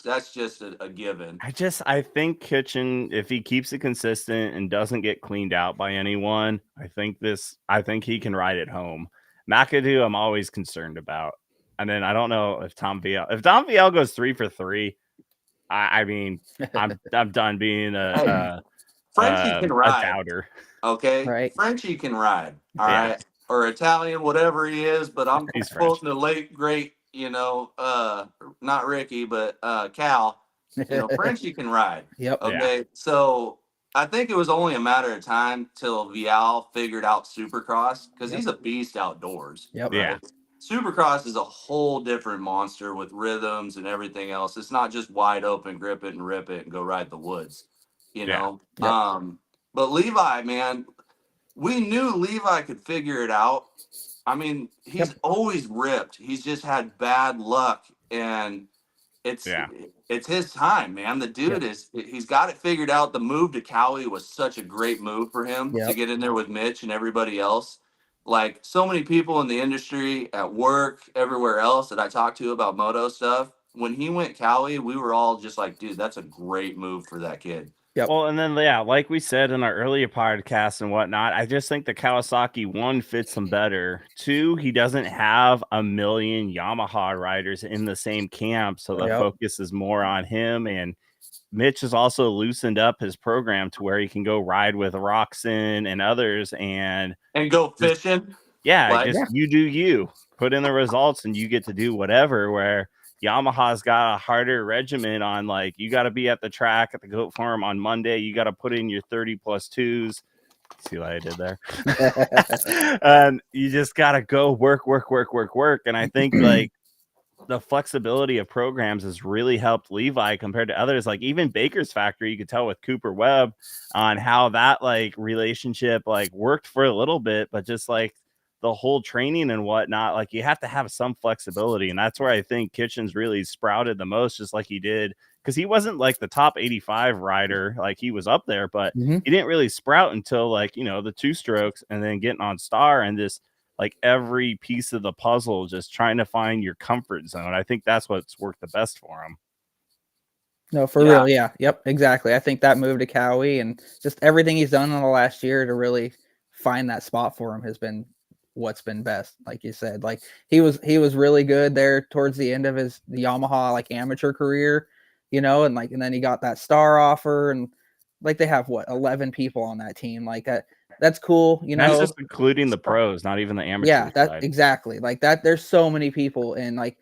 that's just a given. I think Kitchen, if he keeps it consistent and doesn't get cleaned out by anyone, I think he can ride it home. McAdoo, I'm always concerned about. And then I don't know if Tom VL goes 3 for 3. I mean, I'm done being Frenchie can ride. A doubter. Okay, right. Frenchie can ride. All right, or Italian, whatever he is. But I'm quoting the late great, not Ricky, but Cal. Frenchie can ride. Okay, so I think it was only a matter of time till Vial figured out Supercross because he's a beast outdoors. Yeah. Supercross is a whole different monster with rhythms and everything else. It's not just wide open, grip it and rip it and go ride the woods, But Levi, man, we knew Levi could figure it out. I mean, he's always ripped. He's just had bad luck, and it's his time, man. The dude he's got it figured out. The move to Cowie was such a great move for him to get in there with Mitch and everybody else. Like so many people in the industry, at work, everywhere else that I talked to about moto stuff, when he went Cowie, we were all just like, dude, that's a great move for that kid. Well, and then like we said in our earlier podcast and whatnot, I just think the Kawasaki 1 fits him better. 2, he doesn't have a million Yamaha riders in the same camp, so the focus is more on him. And Mitch has also loosened up his program to where he can go ride with Roxon and others and go fishing. You do you. Put in the results and you get to do whatever, where Yamaha's got a harder regimen on, like, you got to be at the track at the goat farm on Monday. You got to put in your 30 plus 2s. See what I did there? And you just got to go work. And I think like the flexibility of programs has really helped Levi compared to others. Like even Baker's Factory, you could tell with Cooper Webb on how that like relationship like worked for a little bit, but just like the whole training and whatnot, like you have to have some flexibility. And that's where I think Kitchens really sprouted the most, just like he did. Because he wasn't like the top 85 rider, like he was up there, but he didn't really sprout until like, you know, the 2 strokes and then getting on Star and just like every piece of the puzzle, just trying to find your comfort zone. I think that's what's worked the best for him. No, for real. Yeah. Yep. Exactly. I think that move to Cowie and just everything he's done in the last year to really find that spot for him has been what's been best. Like you said, like he was really good there towards the end of the Yamaha like amateur career, you know, and then he got that Star offer and like they have 11 people on that team. Like that's cool, you know. That's just including the pros, not even the amateur. Yeah, that exactly. Like that there's so many people and like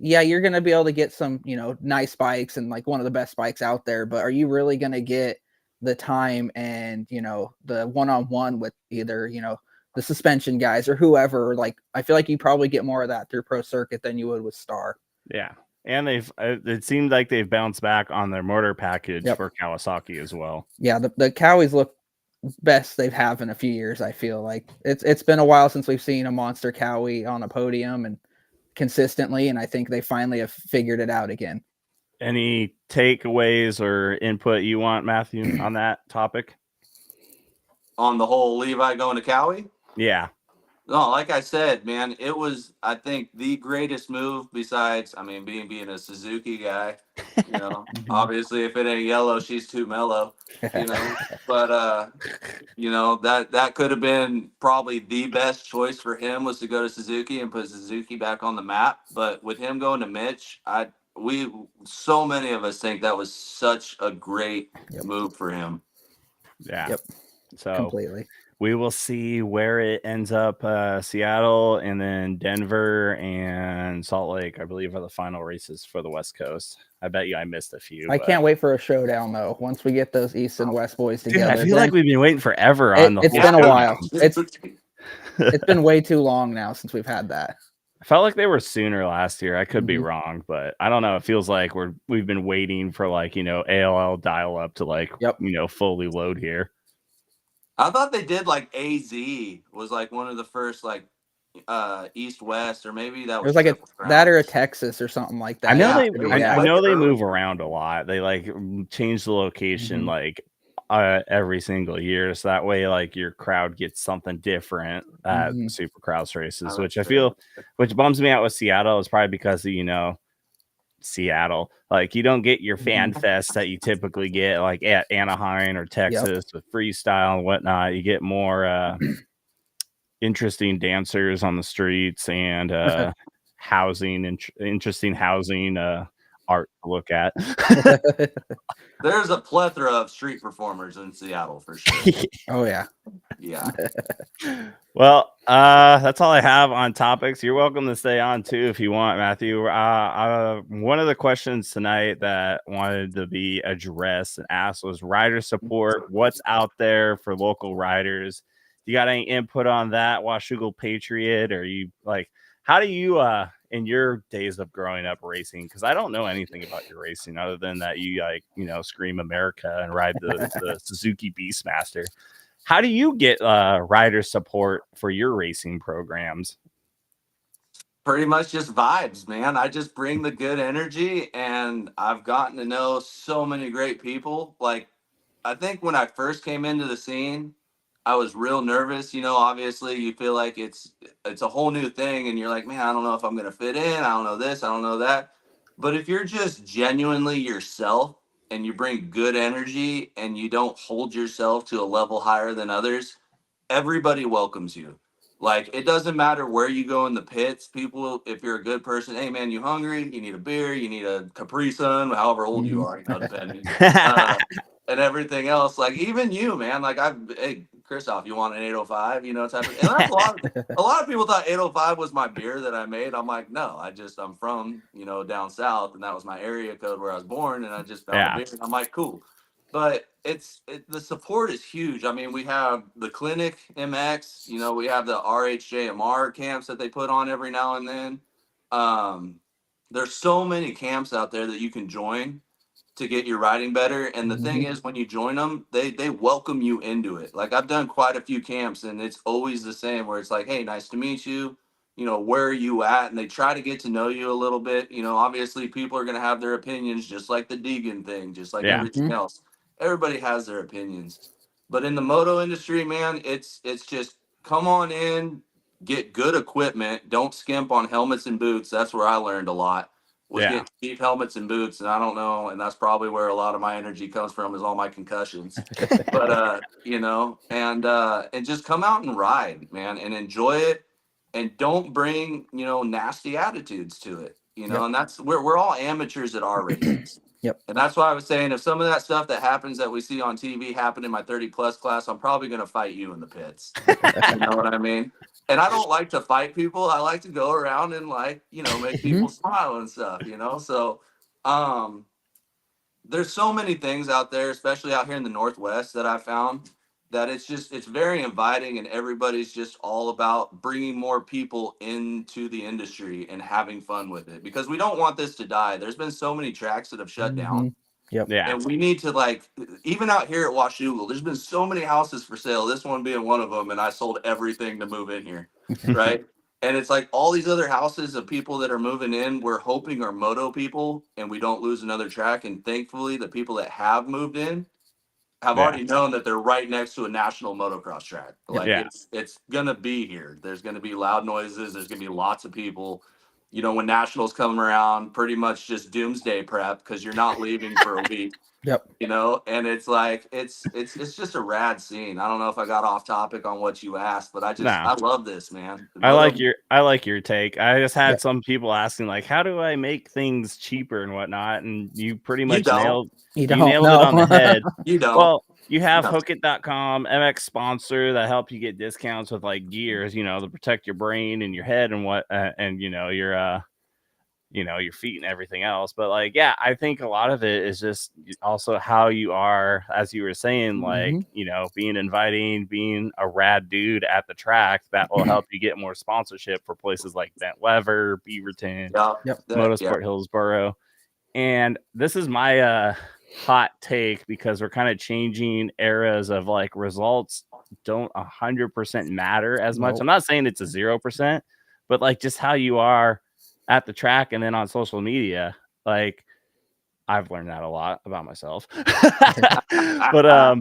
yeah, you're going to be able to get some, you know, nice bikes and like one of the best bikes out there, but are you really going to get the time and, you know, the one-on-one with either, you know, the suspension guys or whoever? Like, I feel like you probably get more of that through Pro Circuit than you would with Star. Yeah. And it seemed like they've bounced back on their motor package for Kawasaki as well. Yeah. The Cowies look best they've had in a few years. I feel like it's been a while since we've seen a monster Cowie on a podium and consistently, and I think they finally have figured it out again. Any takeaways or input you want, Matthew, on that topic? On the whole Levi going to Cowie? Yeah. No, like I said, man, it was, I think, the greatest move besides, I mean, being a Suzuki guy, you know, obviously if it ain't yellow, she's too mellow, you know, but, you know, that could have been probably the best choice for him was to go to Suzuki and put Suzuki back on the map. But with him going to Mitch, so many of us think that was such a great move for him. Yeah. Yep. So completely. We will see where it ends up. Seattle and then Denver and Salt Lake, I believe, are the final races for the West Coast. I bet you I missed a few. I can't wait for a showdown, though. Once we get those East and West boys together. Dude, I feel like we've been waiting forever on the It's been a while. It's been way too long now since we've had that. I felt like they were sooner last year. I could be wrong, but I don't know. It feels like we've been waiting for like, you know, ALL dial up to like, you know, fully load here. I thought they did like AZ was like one of the first like East West, or maybe that was like that or a Texas or something like that. I know they move around a lot. They like change the location like every single year, so that way like your crowd gets something different at Supercross races, which bums me out with Seattle is probably because of, you know, Seattle. Like you don't get your fan fest that you typically get like at Anaheim or Texas with freestyle and whatnot. You get more interesting dancers on the streets and housing and interesting housing art to look at. There's a plethora of street performers in Seattle for sure. Oh yeah. Well, that's all I have on topics. You're welcome to stay on too if you want, Matthew. One of the questions tonight that wanted to be addressed and asked was rider support. What's out there for local riders? You got any input on that, Washougal Patriot? Or you like, how do you in your days of growing up racing? Because I don't know anything about your racing other than that you like, you know, scream America and ride the Suzuki Beastmaster. How do you get rider support for your racing programs? Pretty much just vibes, man. I just bring the good energy, and I've gotten to know so many great people. Like, I think when I first came into the scene, I was real nervous. You know, obviously you feel like it's a whole new thing, and you're like, man, I don't know if I'm gonna fit in. I don't know this, I don't know that. But if you're just genuinely yourself and you bring good energy and you don't hold yourself to a level higher than others, everybody welcomes you. Like, it doesn't matter where you go in the pits. People, if you're a good person, hey man, you hungry? You need a beer? You need a Capri Sun? However old you are, you know, depending. And everything else, like even you, man. Like hey, Christoph, you want an 805? You know, type of. And that's a lot of people thought 805 was my beer that I made. I'm like, no, I'm from, you know, down south, and that was my area code where I was born, and I just found a beer. And I'm like, cool. But the support is huge. I mean, we have the Clinic MX, you know, we have the RHJMR camps that they put on every now and then. There's so many camps out there that you can join. to get your riding better. And the thing is, when you join them, they welcome you into it. Like, I've done quite a few camps, and it's always the same, where it's like, hey, nice to meet you. You know, where are you at? And they try to get to know you a little bit. You know, obviously people are going to have their opinions, just like the Deegan thing, just like Yeah. everything else. Everybody has their opinions. But in the moto industry, man, it's just come on in, get good equipment. Don't skimp on helmets and boots. That's where I learned a lot, was Yeah. getting cheap helmets and boots. And I don't know, and that's probably where a lot of my energy comes from, is all my concussions. But you know, and just come out and ride, man, and enjoy it, and don't bring, you know, nasty attitudes to it. You know, and that's, we're all amateurs at our races. Yep. And that's why I was saying, if some of that stuff that happens that we see on TV happened in my 30 plus class, I'm probably going to fight you in the pits. You know what I mean? And I don't like to fight people. I like to go around and, like, you know, make people smile and stuff, you know? So, there's so many things out there, especially out here in the Northwest, that I found that it's very inviting, and everybody's just all about bringing more people into the industry and having fun with it, because we don't want this to die. There's been so many tracks that have shut down. Yep. Yeah. And we need to, like, even out here at Washougal, there's been so many houses for sale, this one being one of them, and I sold everything to move in here, right? And it's like all these other houses of people that are moving in, we're hoping are moto people, and we don't lose another track. And thankfully, the people that have moved in have Yeah. already known that they're right next to a national motocross track. Like, Yeah. it's gonna be here. There's gonna be loud noises. There's gonna be lots of people. You know, when nationals come around, pretty much just doomsday prep, because you're not leaving for a week. Yep. You know, and it's like, it's just a rad scene. I don't know if I got off topic on what you asked, but I love this, man. I like your take. I just had some people asking, like, how do I make things cheaper and whatnot? And you pretty much nailed it on the head. You don't. Well, you have hookit.com, MX sponsor, that help you get discounts with, like, gears, you know, to protect your brain and your head and what, and you know, your feet and everything else. But, like, yeah, I think a lot of it is just also how you are, as you were saying, like, you know, being inviting, being a rad dude at the track, that will help you get more sponsorship for places like Bent Lever, Beaverton, Motorsport Hillsboro. And this is my hot take, because we're kind of changing eras of, like, results don't 100% matter as much. I'm not saying it's a 0%, but, like, just how you are at the track and then on social media, like, I've learned that a lot about myself. But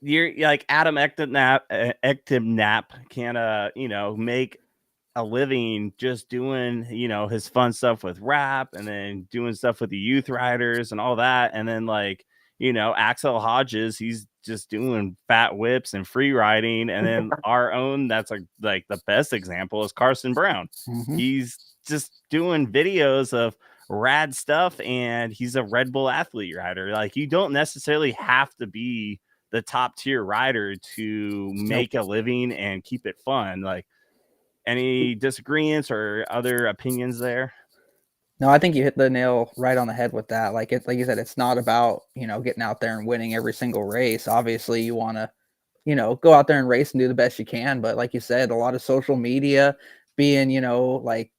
you're like Adam Ectimnap can you know, make a living just doing, you know, his fun stuff with rap, and then doing stuff with the youth riders and all that. And then, like, you know, Axel Hodges, he's just doing fat whips and free riding. And then our own, that's like the best example is Carson Brown. He's just doing videos of rad stuff, and he's a Red Bull athlete rider. Like, you don't necessarily have to be the top tier rider to make a living and keep it fun. Like, any disagreements or other opinions there? No, I think you hit the nail right on the head with that. Like, it's like you said, it's not about, you know, getting out there and winning every single race. Obviously, you want to, you know, go out there and race and do the best you can. But like you said, a lot of social media, being, you know, like,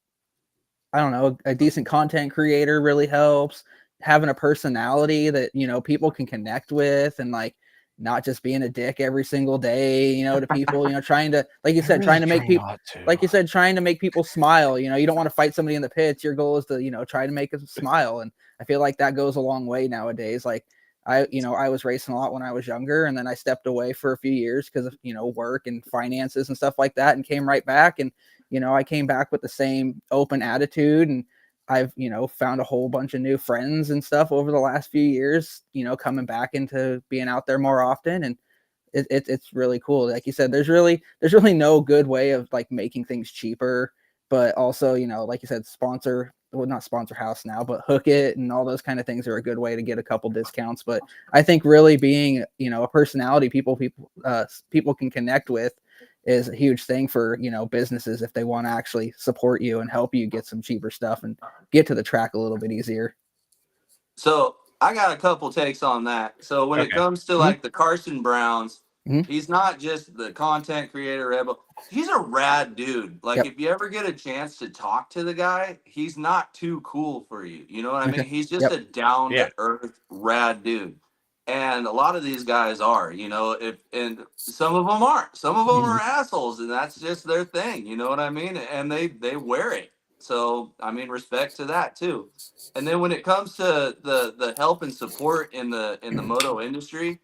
I don't know, a decent content creator really helps. Having a personality that, you know, people can connect with, and, like, not just being a dick every single day, you know, to people, you know, trying to, like you said, trying to make people, like you said, trying to make people smile. You know, you don't want to fight somebody in the pits. Your goal is to, you know, try to make them smile. And I feel like that goes a long way nowadays. Like, I was racing a lot when I was younger, and then I stepped away for a few years because of, you know, work and finances and stuff like that, and came right back. And, you know, I came back with the same open attitude, and I've, you know, found a whole bunch of new friends and stuff over the last few years, you know, coming back into being out there more often. And it's really cool. Like you said, there's really no good way of, like, making things cheaper, but also, you know, like you said, not sponsor house now, but Hook It and all those kind of things are a good way to get a couple discounts. But I think really being, you know, a personality people can connect with is a huge thing for, you know, businesses, if they want to actually support you and help you get some cheaper stuff and get to the track a little bit easier. So I got a couple takes on that. So when it comes to, like, the Carson Browns, He's not just the content creator rebel. He's a rad dude. Like, if you ever get a chance to talk to the guy, he's not too cool for you. You know what I mean? He's just a down to earth rad dude. And a lot of these guys are, and some of them aren't. Some of them are assholes, and that's just their thing. You know what I mean? And they wear it. So I mean, respect to that too. And then when it comes to the help and support in the moto industry,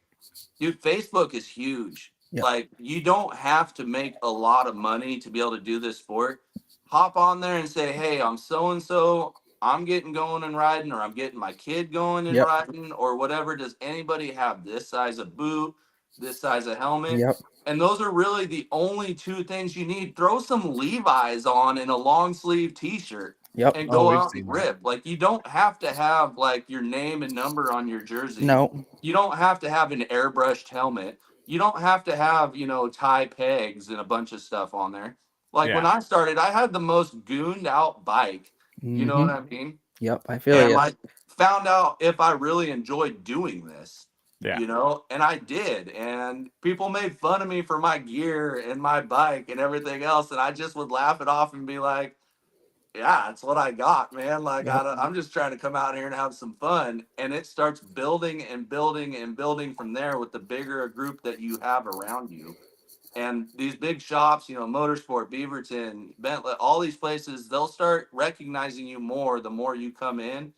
dude, Facebook is huge. Like, you don't have to make a lot of money to be able to do this sport. Hop on there and say, hey, I'm so and so. I'm getting going and riding, or I'm getting my kid going and riding, or whatever. Does anybody have this size of boot, this size of helmet? And those are really the only two things you need. Throw some Levi's on in a long sleeve t-shirt and go out and rip. Like, you don't have to have like your name and number on your jersey. No. You don't have to have an airbrushed helmet. You don't have to have, tie pegs and a bunch of stuff on there. Like, when I started, I had the most gooned out bike. You know what I mean? I feel And you. like, found out if I really enjoyed doing this. And I did. And people made fun of me for my gear and my bike and everything else. And I just would laugh it off and be like, yeah, that's what I got, man. Like, I'm just trying to come out here and have some fun. And it starts building and building and building from there with the bigger a group that you have around you. And these big shops, Motorsport, Beaverton, Bentley, all these places, they'll start recognizing you more the more you come in.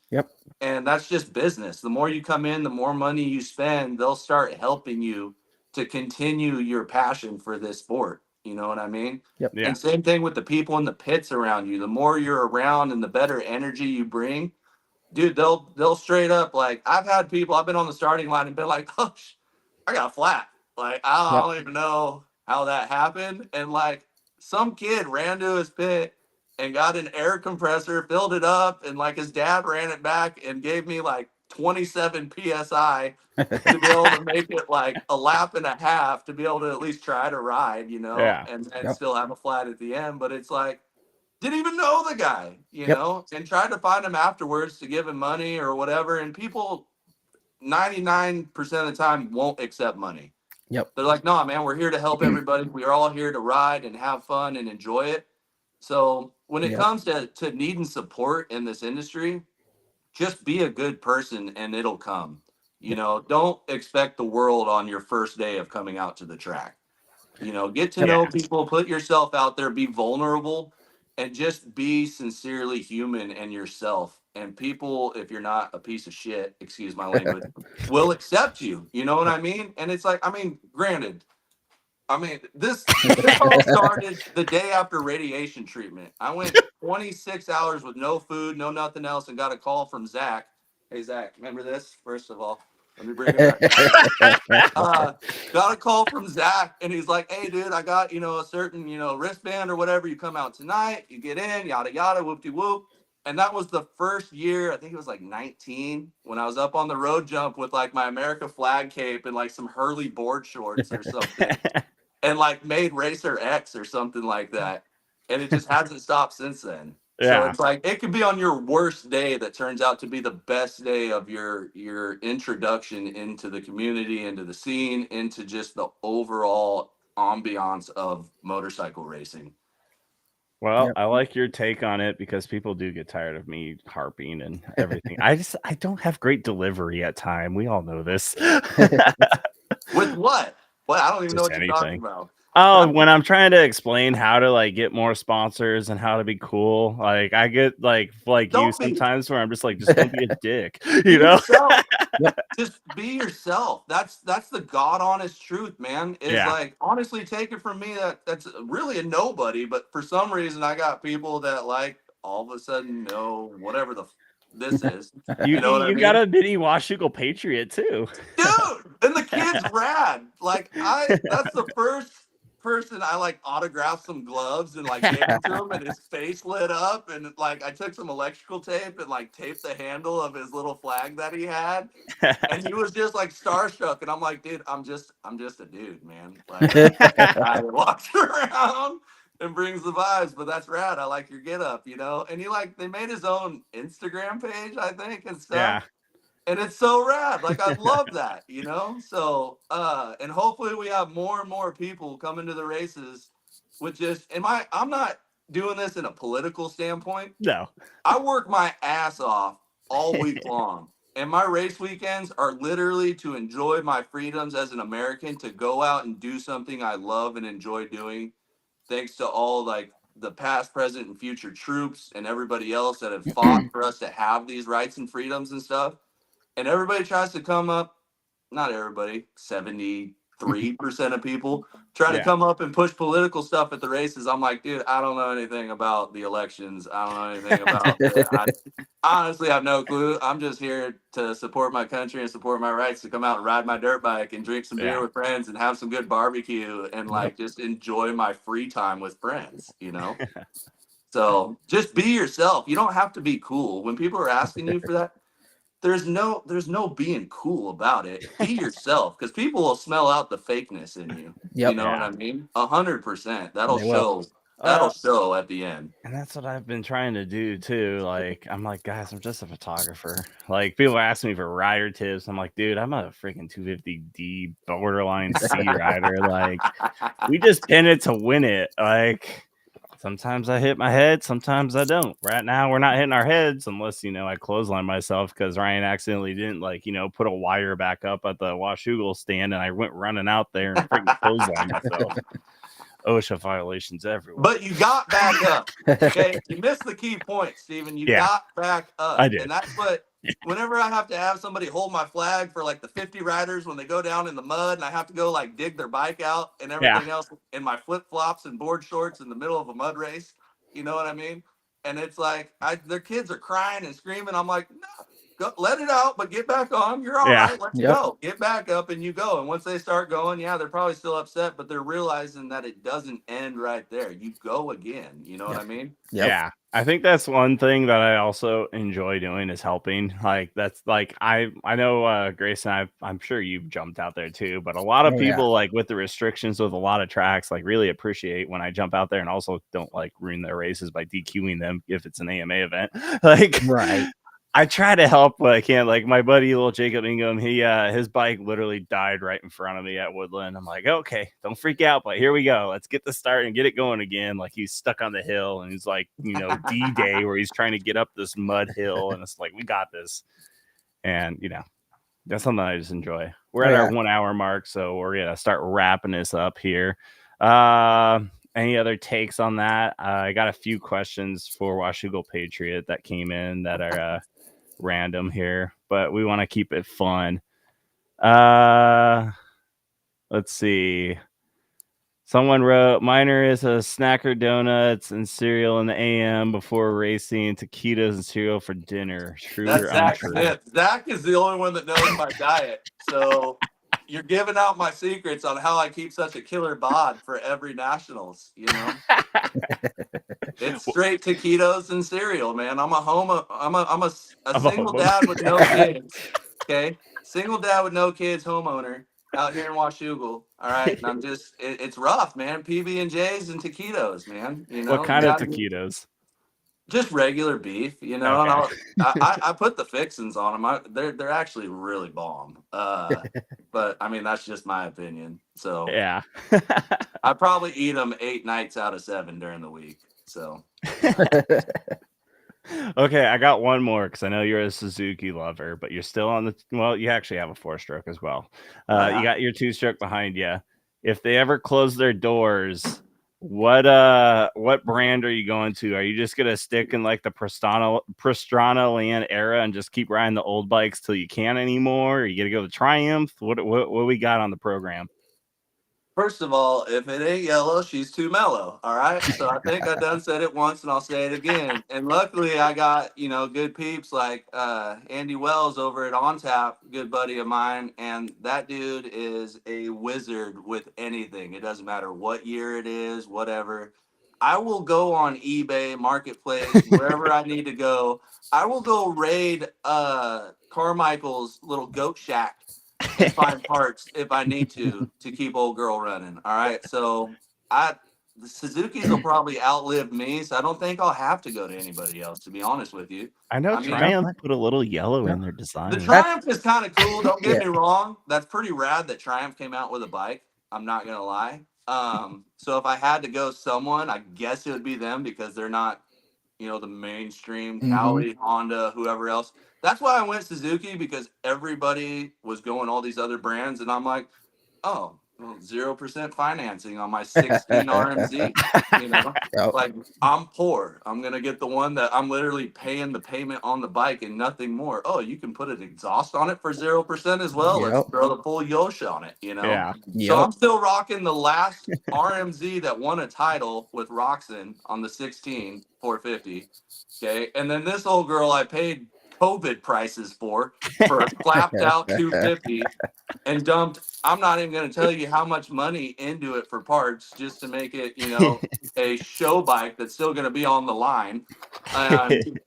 And that's just business. The more you come in, the more money you spend, they'll start helping you to continue your passion for this sport. You know what I mean? And same thing with the people in the pits around you. The more you're around and the better energy you bring, dude, they'll straight up, like, I've had people, I've been on the starting line and been like, oh, I got a flat. Like, I don't even know how that happened. And like, some kid ran to his pit and got an air compressor, filled it up, and like his dad ran it back and gave me like 27 psi to be able to make it like a lap and a half to be able to at least try to ride, and still have a flat at the end. But it's like, didn't even know the guy, and tried to find him afterwards to give him money or whatever. And people 99% of the time won't accept money. They're like, no, man, we're here to help everybody. We are all here to ride and have fun and enjoy it. So when it comes to needing support in this industry, just be a good person and it'll come. Don't expect the world on your first day of coming out to the track. Get to know people, put yourself out there, be vulnerable, and just be sincerely human and yourself. And people, if you're not a piece of shit, excuse my language, will accept you. You know what I mean? And it's like, I mean, granted, this all started the day after radiation treatment. I went 26 hours with no food, no nothing else, and got a call from Zach. Hey, Zach, remember this? First of all, let me bring it back. Got a call from Zach, and he's like, hey, dude, I got, a certain, wristband or whatever. You come out tonight, you get in, yada, yada, whoop-de-whoop. And that was the first year, I think it was like 19, when I was up on the road jump with like my America flag cape and like some Hurley board shorts or something. And like made Racer X or something like that. And it just hasn't stopped since then. So it's like, it could be on your worst day that turns out to be the best day of your introduction into the community, into the scene, into just the overall ambiance of motorcycle racing. Well, I like your take on it because people do get tired of me harping and everything. I don't have great delivery at time. We all know this. With what? Well, I don't even know what anything. You're talking about. Oh, when I'm trying to explain how to like get more sponsors and how to be cool, like I get like you sometimes where I'm just like, just don't be a dick, Just be yourself. That's the God honest truth, man. Is like, honestly, take it from me that's really a nobody, but for some reason I got people that like all of a sudden know whatever this is. You know what I mean? Got a mini Washougal Patriot too, dude, and the kid's rad. Like, that's the first person I like autographed some gloves and like gave it to him, and his face lit up, and like I took some electrical tape and like taped the handle of his little flag that he had, and he was just like starstruck. And I'm like, dude, I'm just a dude, man. Like, I walks around and brings the vibes, but that's rad. I like your get up, And he they made his own Instagram page, I think, and stuff. And it's so rad. Like, I love that, you know? So, and hopefully we have more and more people coming to the races with just, I'm not doing this in a political standpoint. No. I work my ass off all week long. And my race weekends are literally to enjoy my freedoms as an American, to go out and do something I love and enjoy doing. Thanks to all like the past, present, and future troops and everybody else that have fought for us to have these rights and freedoms and stuff. And everybody tries to come up, not everybody, 73% of people try to come up and push political stuff at the races. I'm like, dude, I don't know anything about the elections. I don't know anything about I honestly have no clue. I'm just here to support my country and support my rights to come out and ride my dirt bike and drink some beer with friends and have some good barbecue and like just enjoy my free time with friends, you know? So just be yourself. You don't have to be cool. When people are asking you for that, there's no being cool about it. Be yourself, because people will smell out the fakeness in you. Yep. You know what I mean? 100%. That'll They will. show. That'll show at the end. And that's what I've been trying to do too. Like, I'm like, guys, I'm just a photographer. Like, people ask me for rider tips. I'm like, dude, I'm a freaking 250D borderline C rider. Like, we just pin it to win it. Like, sometimes I hit my head, sometimes I don't. Right now, we're not hitting our heads unless, I clothesline myself because Ryan accidentally didn't, put a wire back up at the Washougal stand, and I went running out there and freaking clothesline myself. OSHA violations everywhere. But you got back up. Okay, you missed the key point, Steven. You got back up. I did. And that's what. Whenever I have to have somebody hold my flag for like the 50 riders when they go down in the mud and I have to go like dig their bike out and everything else in my flip flops and board shorts in the middle of a mud race, you know what I mean? And it's like their kids are crying and screaming. I'm like, no, go, let it out, but get back on. You're all right. Let's go. Get back up and you go. And once they start going, they're probably still upset, but they're realizing that it doesn't end right there. You go again. You know what I mean? Yeah. I think that's one thing that I also enjoy doing is helping. Like, that's like, I know, Grace and I'm sure you've jumped out there too, but a lot of people like with the restrictions with a lot of tracks, like really appreciate when I jump out there and also don't like ruin their races by DQing them if it's an AMA event. Like, I try to help when I can. Like my buddy, little Jacob Ingham, his bike literally died right in front of me at Woodland. I'm like, okay, don't freak out, but here we go. Let's get the start and get it going again. Like he's stuck on the hill and he's like, D-Day where he's trying to get up this mud hill. And it's like, we got this. And, that's something I just enjoy. We're at our 1 hour mark, so we're going to start wrapping this up here. Any other takes on that? I got a few questions for Washougal Patriot that came in that are random here, but we want to keep it fun. Let's see. Someone wrote, Miner is a snacker donuts and cereal in the AM before racing, taquitos and cereal for dinner. True or untrue? Zach is the only one that knows my diet. So you're giving out my secrets on how I keep such a killer bod for every nationals, It's straight taquitos and cereal, man. I'm a single dad with no kids. Okay. Single dad with no kids, homeowner out here in Washougal. All right. And I'm just, it's rough, man. PB&Js and taquitos, man. What kind of taquitos? Just regular beef, Okay. And I put the fixins on them. They're actually really bomb. But I mean, that's just my opinion. So yeah, I probably eat them 8 nights out of 7 during the week. So okay, I got one more because I know you're a Suzuki lover, but you're still on you actually have a 4-stroke as well. You got your 2-stroke behind you. If they ever close their doors, what brand are you going to? Are you just gonna stick in like the Pastrana land era and just keep riding the old bikes till you can't anymore? Or you gonna go to Triumph? What we got on the program? First of all, if it ain't yellow, she's too mellow. All right. So I think I done said it once and I'll say it again. And luckily I got, good peeps like Andy Wells over at On Tap, good buddy of mine. And that dude is a wizard with anything. It doesn't matter what year it is, whatever. I will go on eBay, Marketplace, wherever I need to go. I will go raid Carmichael's little goat shack and find parts if I need to keep old girl running. All right. So the Suzuki's will probably outlive me, so I don't think I'll have to go to anybody else, to be honest with you. I know I mean, Triumph put a little yellow in their the design. Triumph is kind of cool. Don't get Yeah. me wrong. That's pretty rad that Triumph came out with a bike. I'm not gonna lie. So if I had to go someone, I guess it would be them because they're not, the mainstream Cali, Honda, whoever else. That's why I went Suzuki because everybody was going all these other brands, and I'm like, oh, well, 0% financing on my 16 RMZ. Yep. Like I'm poor. I'm gonna get the one that I'm literally paying the payment on the bike and nothing more. Oh, you can put an exhaust on it for 0% as well. Let's Yep. throw the full Yosh on it. Yeah. So I'm still rocking the last RMZ that won a title with Roxon on the 16 450. Okay, and then this old girl I paid COVID prices for a clapped out 250 and dumped. I'm not even going to tell you how much money into it for parts just to make it, a show bike that's still going to be on the line. And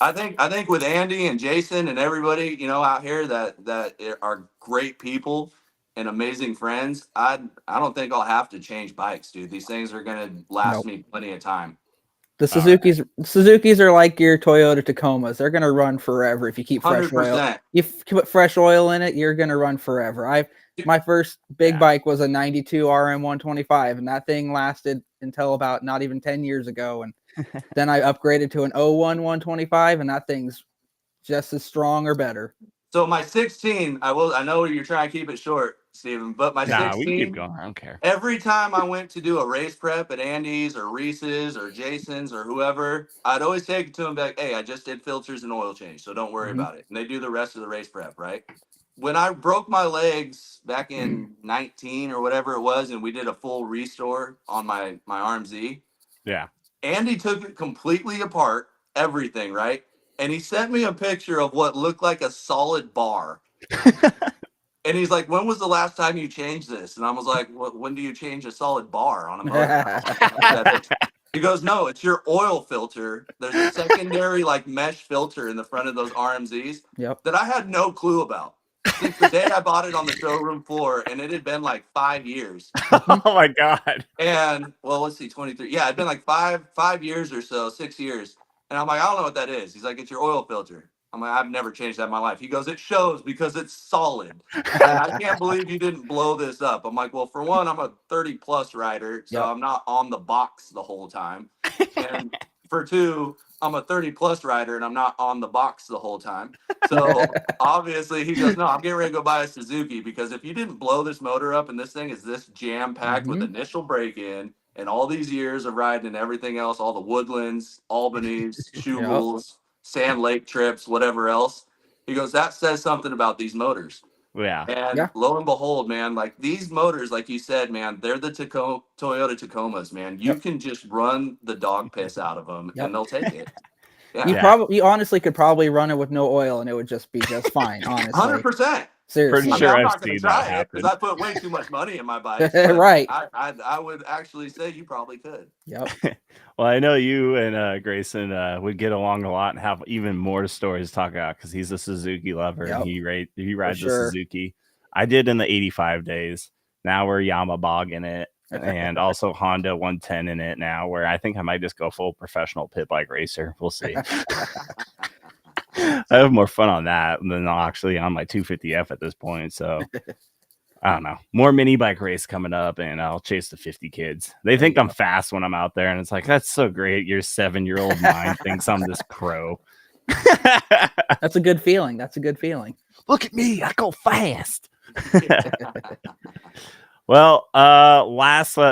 I think with Andy and Jason and everybody, out here that are great people and amazing friends, I don't think I'll have to change bikes, dude. These things are going to last me plenty of time. The Suzuki's are like your Toyota Tacomas. They're gonna run forever if you keep fresh oil. 100%. You put fresh oil in it, you're gonna run forever. My first big bike was a 92 RM 125, and that thing lasted until about not even 10 years ago. And then I upgraded to an 01 125, and that thing's just as strong or better. So my 16, I know you're trying to keep it short, Steven, but my 16, we can keep going. I don't care. Every time I went to do a race prep at Andy's or Reese's or Jason's or whoever, I'd always take it to them back, hey, I just did filters and oil change, so don't worry about it. And they do the rest of the race prep, right? When I broke my legs back in 19 or whatever it was, and we did a full restore on my RMZ, Yeah. Andy took it completely apart, everything, right? And he sent me a picture of what looked like a solid bar. And he's like, when was the last time you changed this? And I was like, well, when do you change a solid bar on a motor? He goes, no, it's your oil filter. There's a secondary mesh filter in the front of those RMZs that I had no clue about. Since the day I bought it on the showroom floor, and it had been 5 years. Oh my God. And let's see, 23. Yeah, it'd been 5 years or so, 6 years. And I'm like, I don't know what that is. He's like, it's your oil filter. I'm like, I've never changed that in my life. He goes, it shows because it's solid. And I can't believe you didn't blow this up. I'm like, well, for one, I'm a 30+ rider, so I'm not on the box the whole time. And for two, I'm a 30+ rider and I'm not on the box the whole time. So obviously he goes, no, I'm getting ready to go buy a Suzuki because if you didn't blow this motor up and this thing is this jam-packed with initial break-in and all these years of riding and everything else, all the Woodlands, Albany's, Washougal's, Sand Lake trips, whatever else. He goes, that says something about these motors. Yeah. And lo and behold, man, these motors, like you said, man, they're the Toyota Tacomas, man. You can just run the dog piss out of them and they'll take it. Yeah. You honestly could probably run it with no oil and it would just be just fine, honestly. 100%. Seriously. Pretty sure I'm I've not going seen to try that it happen. because I put way too much money in my bike. Right. I would actually say you probably could. Yep. Well, I know you and Grayson would get along a lot and have even more stories to talk about because he's a Suzuki lover and he rides a Suzuki. I did in the 85 days. Now we're Yamabog in it and also Honda 110 in it now, where I think I might just go full professional pit bike racer. We'll see. I have more fun on that than actually on my 250F at this point. So I don't know. More mini bike race coming up, and I'll chase the 50 kids. They think I'm fast when I'm out there, and it's like, that's so great. Your 7-year-old mind thinks I'm this pro. That's a good feeling. That's a good feeling. Look at me. I go fast. Well,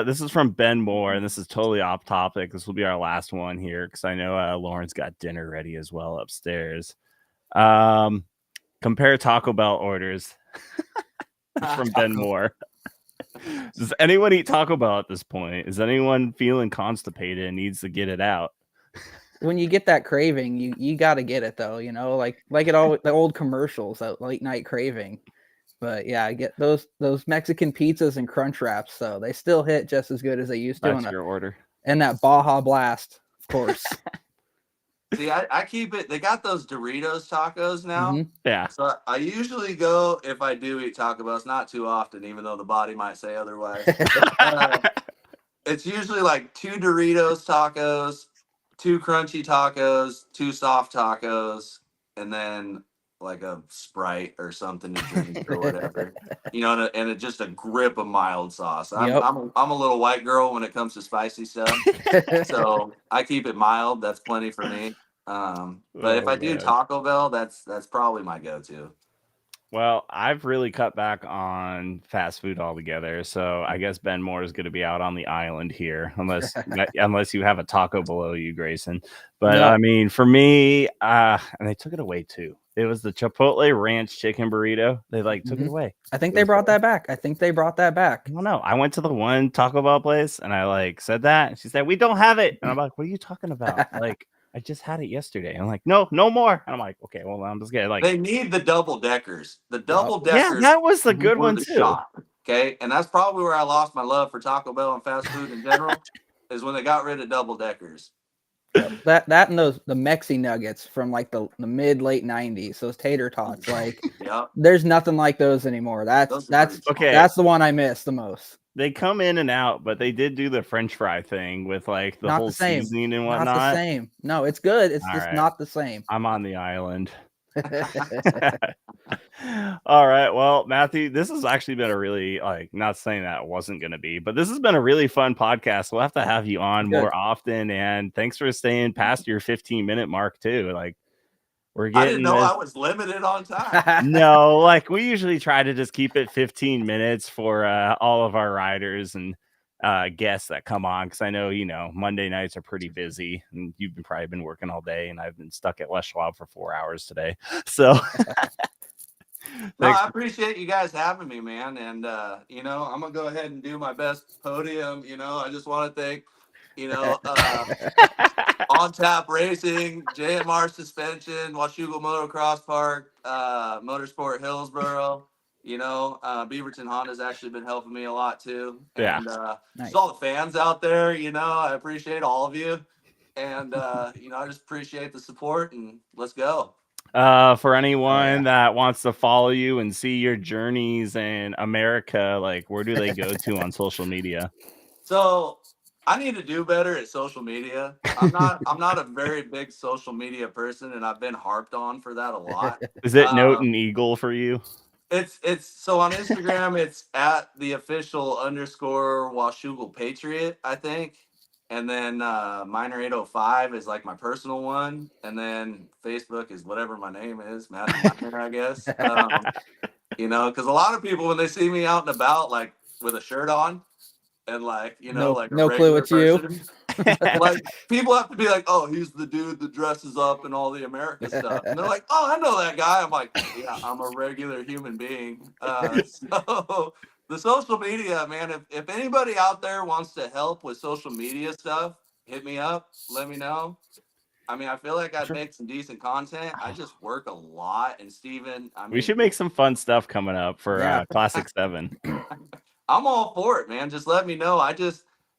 this is from Ben Moore, and this is totally off topic. This will be our last one here because I know Lauren's got dinner ready as well upstairs. Compare Taco Bell orders. From Ben Moore. Does anyone eat Taco Bell at this point? Is anyone feeling constipated and needs to get it out? When you get that craving, you got to get it though, like it all the old commercials, that late night craving. But yeah, I get those Mexican pizzas and crunch wraps, so they still hit just as good as they used to. That's your order. And that Baja Blast, of course. See, I keep it. They got those Doritos tacos now. Yeah. So I usually go, if I do eat Taco Bell, it's not too often, even though the body might say otherwise. It's usually like 2 Doritos tacos, 2 crunchy tacos, 2 soft tacos, and then like a Sprite or something to drink or whatever. You know, and just a grip of mild sauce. Yep. I'm a little white girl when it comes to spicy stuff, so I keep it mild. That's plenty for me. But if Oh, I do man. Taco Bell, that's probably my go-to. Well, I've really cut back on fast food altogether, so I guess Ben Moore is going to be out on the island here, unless you have a taco below you, Grayson. But No. I mean, for me, and they took it away too. It was the Chipotle Ranch Chicken Burrito. They took it away. I think It they was brought good. that back. I don't know. I went to the one Taco Bell place and I said that, and she said, "We don't have it." And I'm like, "What are you talking about?" I just had it yesterday. I'm like, "No, no more." And I'm like, "Okay, well, I'm just getting They need the double deckers. The double yeah, deckers that was the good were one the too." shot. Okay, and that's probably where I lost my love for Taco Bell and fast food in general, is when they got rid of double deckers. Yep. That and the Mexi nuggets from like the mid late 90s, those tater tots. Like, Yep, there's nothing like those anymore. Those are pretty Okay. That's the one I miss the most. They come in and out, but they did do the French fry thing with like the Not whole the same. seasoning and Not whatnot. the same. No, it's good. It's All just right. not the same. I'm on the island. All right. Well, Matthew, this has actually been a really, not saying that it wasn't going to be, but this has been a really fun podcast. We'll have to have you on Good. more often. And thanks for staying past your 15-minute mark too. We're I getting didn't know this. I was limited on time. No, we usually try to just keep it 15 minutes for all of our riders and guests that come on, because I know Monday nights are pretty busy, and you've probably been working all day, and I've been stuck at Washougal for 4 hours today. So No, I appreciate you guys having me, man. And I'm gonna go ahead and do my best podium. I just want to thank On Tap Racing, JMR Suspension, Washougal Motocross Park, Motorsport Hillsboro. Beaverton Honda's actually been helping me a lot too. Yeah. And Nice. just all the fans out there, I appreciate all of you. And I just appreciate the support, and let's go. For anyone that wants to follow you and see your journeys in America, where do they go to on social media? So I need to do better at social media. I'm not a very big social media person, and I've been harped on for that a lot. Is it Note and Eagle for you? It's so on Instagram, it's at the official _ Washougal Patriot, I think. And then Miner 805 is like my personal one. And then Facebook is whatever my name is, Matthew Miner, I guess. Because a lot of people, when they see me out and about, like with a shirt on, and no clue it's you. People have to be like, "Oh, he's the dude that dresses up and all the America stuff," and they're like, "Oh, I know that guy." I'm like, "Yeah, I'm a regular human being." So the social media, man. If anybody out there wants to help with social media stuff, hit me up. Let me know. I mean, I feel like I'd make some decent content. I just work a lot, and Steven, we should make some fun stuff coming up for Classic 7. I'm all for it, man. Just let me know.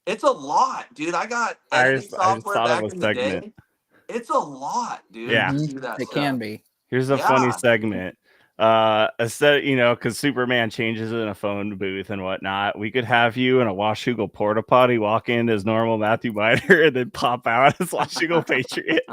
It's a lot, dude. I got editing software back in the day. It's a lot, dude. Yeah, it can be. Here's a funny segment. Instead, because Superman changes in a phone booth and whatnot, we could have you in a Washougal porta potty, walk in as normal Matthew Miner, and then pop out as Washougal Patriot.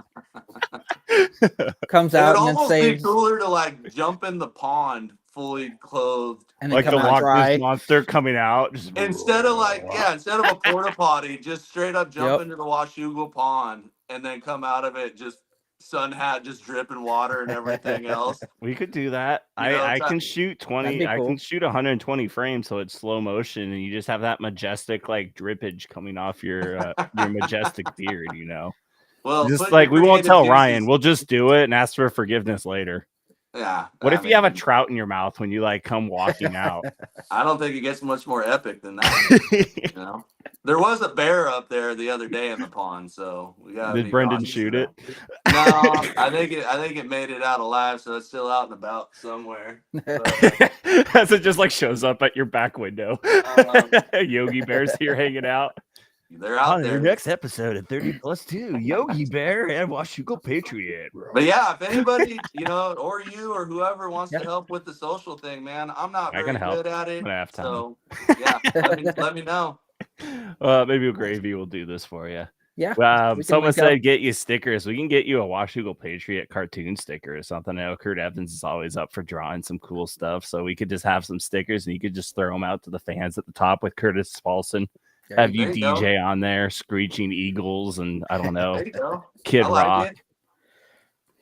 Comes out and then almost saves. Be cooler to jump in the pond fully clothed, and then come the out dry. monster coming out. Instead of a porta potty, just straight up jump into the Washougal pond and then come out of it just sun hat, just dripping water and everything else. We could do that. I can shoot 20. Cool. I can shoot 120 frames, so it's slow motion, and you just have that majestic drippage coming off your majestic beard. Well, just we won't tell Ryan. We'll just do it and ask for forgiveness later. Yeah. What if you have a trout in your mouth when you come walking out? I don't think it gets much more epic than that. There was a bear up there the other day in the pond, so we got. Did Brendan shoot it? No, I think it made it out alive, so it's still out and about somewhere. As it just shows up at your back window. Yogi Bear's here hanging out. They're out there. Your next episode at 30+2, Yogi Bear and Washougal Patriot. But yeah, if anybody, or you or whoever wants to help with the social thing, man, I'm not very good at it. So yeah, let me know. Maybe Gravy will do this for you. Yeah. we can Someone link said up. get you stickers. We can get you a Washougal Patriot cartoon sticker or something. I know Kurt Evans is always up for drawing some cool stuff, so we could just have some stickers and you could just throw them out to the fans at the top with Curtis Spalson. Have you There you go. DJ on there, Screeching Eagles, and I don't know, There you go. Kid I like Rock. it.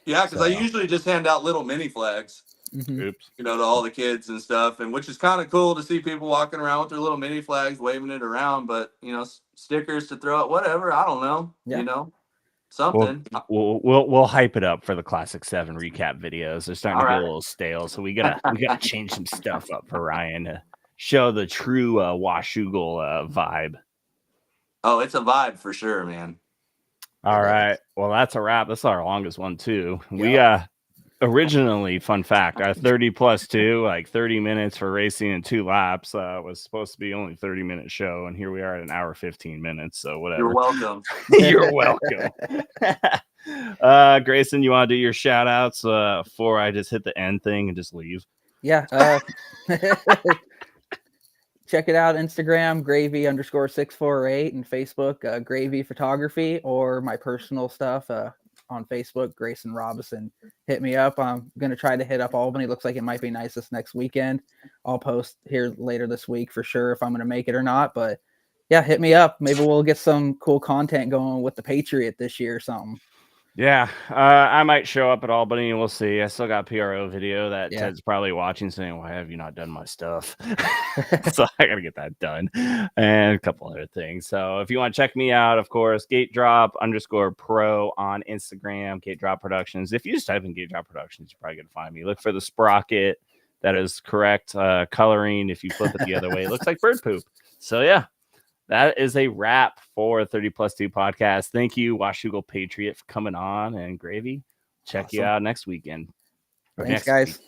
Yeah, because I usually just hand out little mini flags, Oops. to all the kids and stuff, and which is kind of cool to see people walking around with their little mini flags, waving it around. But stickers to throw out, whatever. I don't know. Yeah. Something. We'll hype it up for the Classic 7 recap videos. They're starting All to get right. a little stale, so we gotta change some stuff up for Ryan to show the true Washougal vibe. Oh, it's a vibe for sure, man. All right. Well, that's a wrap. That's our longest one too. We Yeah. originally, fun fact, our 30 plus 2, like 30 minutes for racing and 2 laps, was supposed to be only 30-minute show, and here we are at an hour 15 minutes. So whatever. You're welcome. You're welcome. Grayson, you want to do your shout outs before I just hit the end thing and just leave? Yeah. Check it out. Instagram, gravy_648, and Facebook, Gravy Photography, or my personal stuff on Facebook, Grayson Robinson. Hit me up. I'm going to try to hit up Albany. Looks like it might be nice this next weekend. I'll post here later this week for sure if I'm going to make it or not. But yeah, hit me up. Maybe we'll get some cool content going with the Patriot this year or something. Yeah, I might show up at Albany and we'll see. I still got PRO video that Ted's probably watching saying, why have you not done my stuff? So I got to get that done and a couple other things. So if you want to check me out, of course, GateDrop_pro on Instagram, Gate Drop Productions. If you just type in Gate Drop Productions, you're probably going to find me. Look for the sprocket. That is correct coloring. If you flip it the other way, it looks like bird poop. So yeah. That is a wrap for 30 Plus 2 podcast. Thank you, Washougal Patriot, for coming on, and Gravy. Check you out next weekend. Thanks, guys.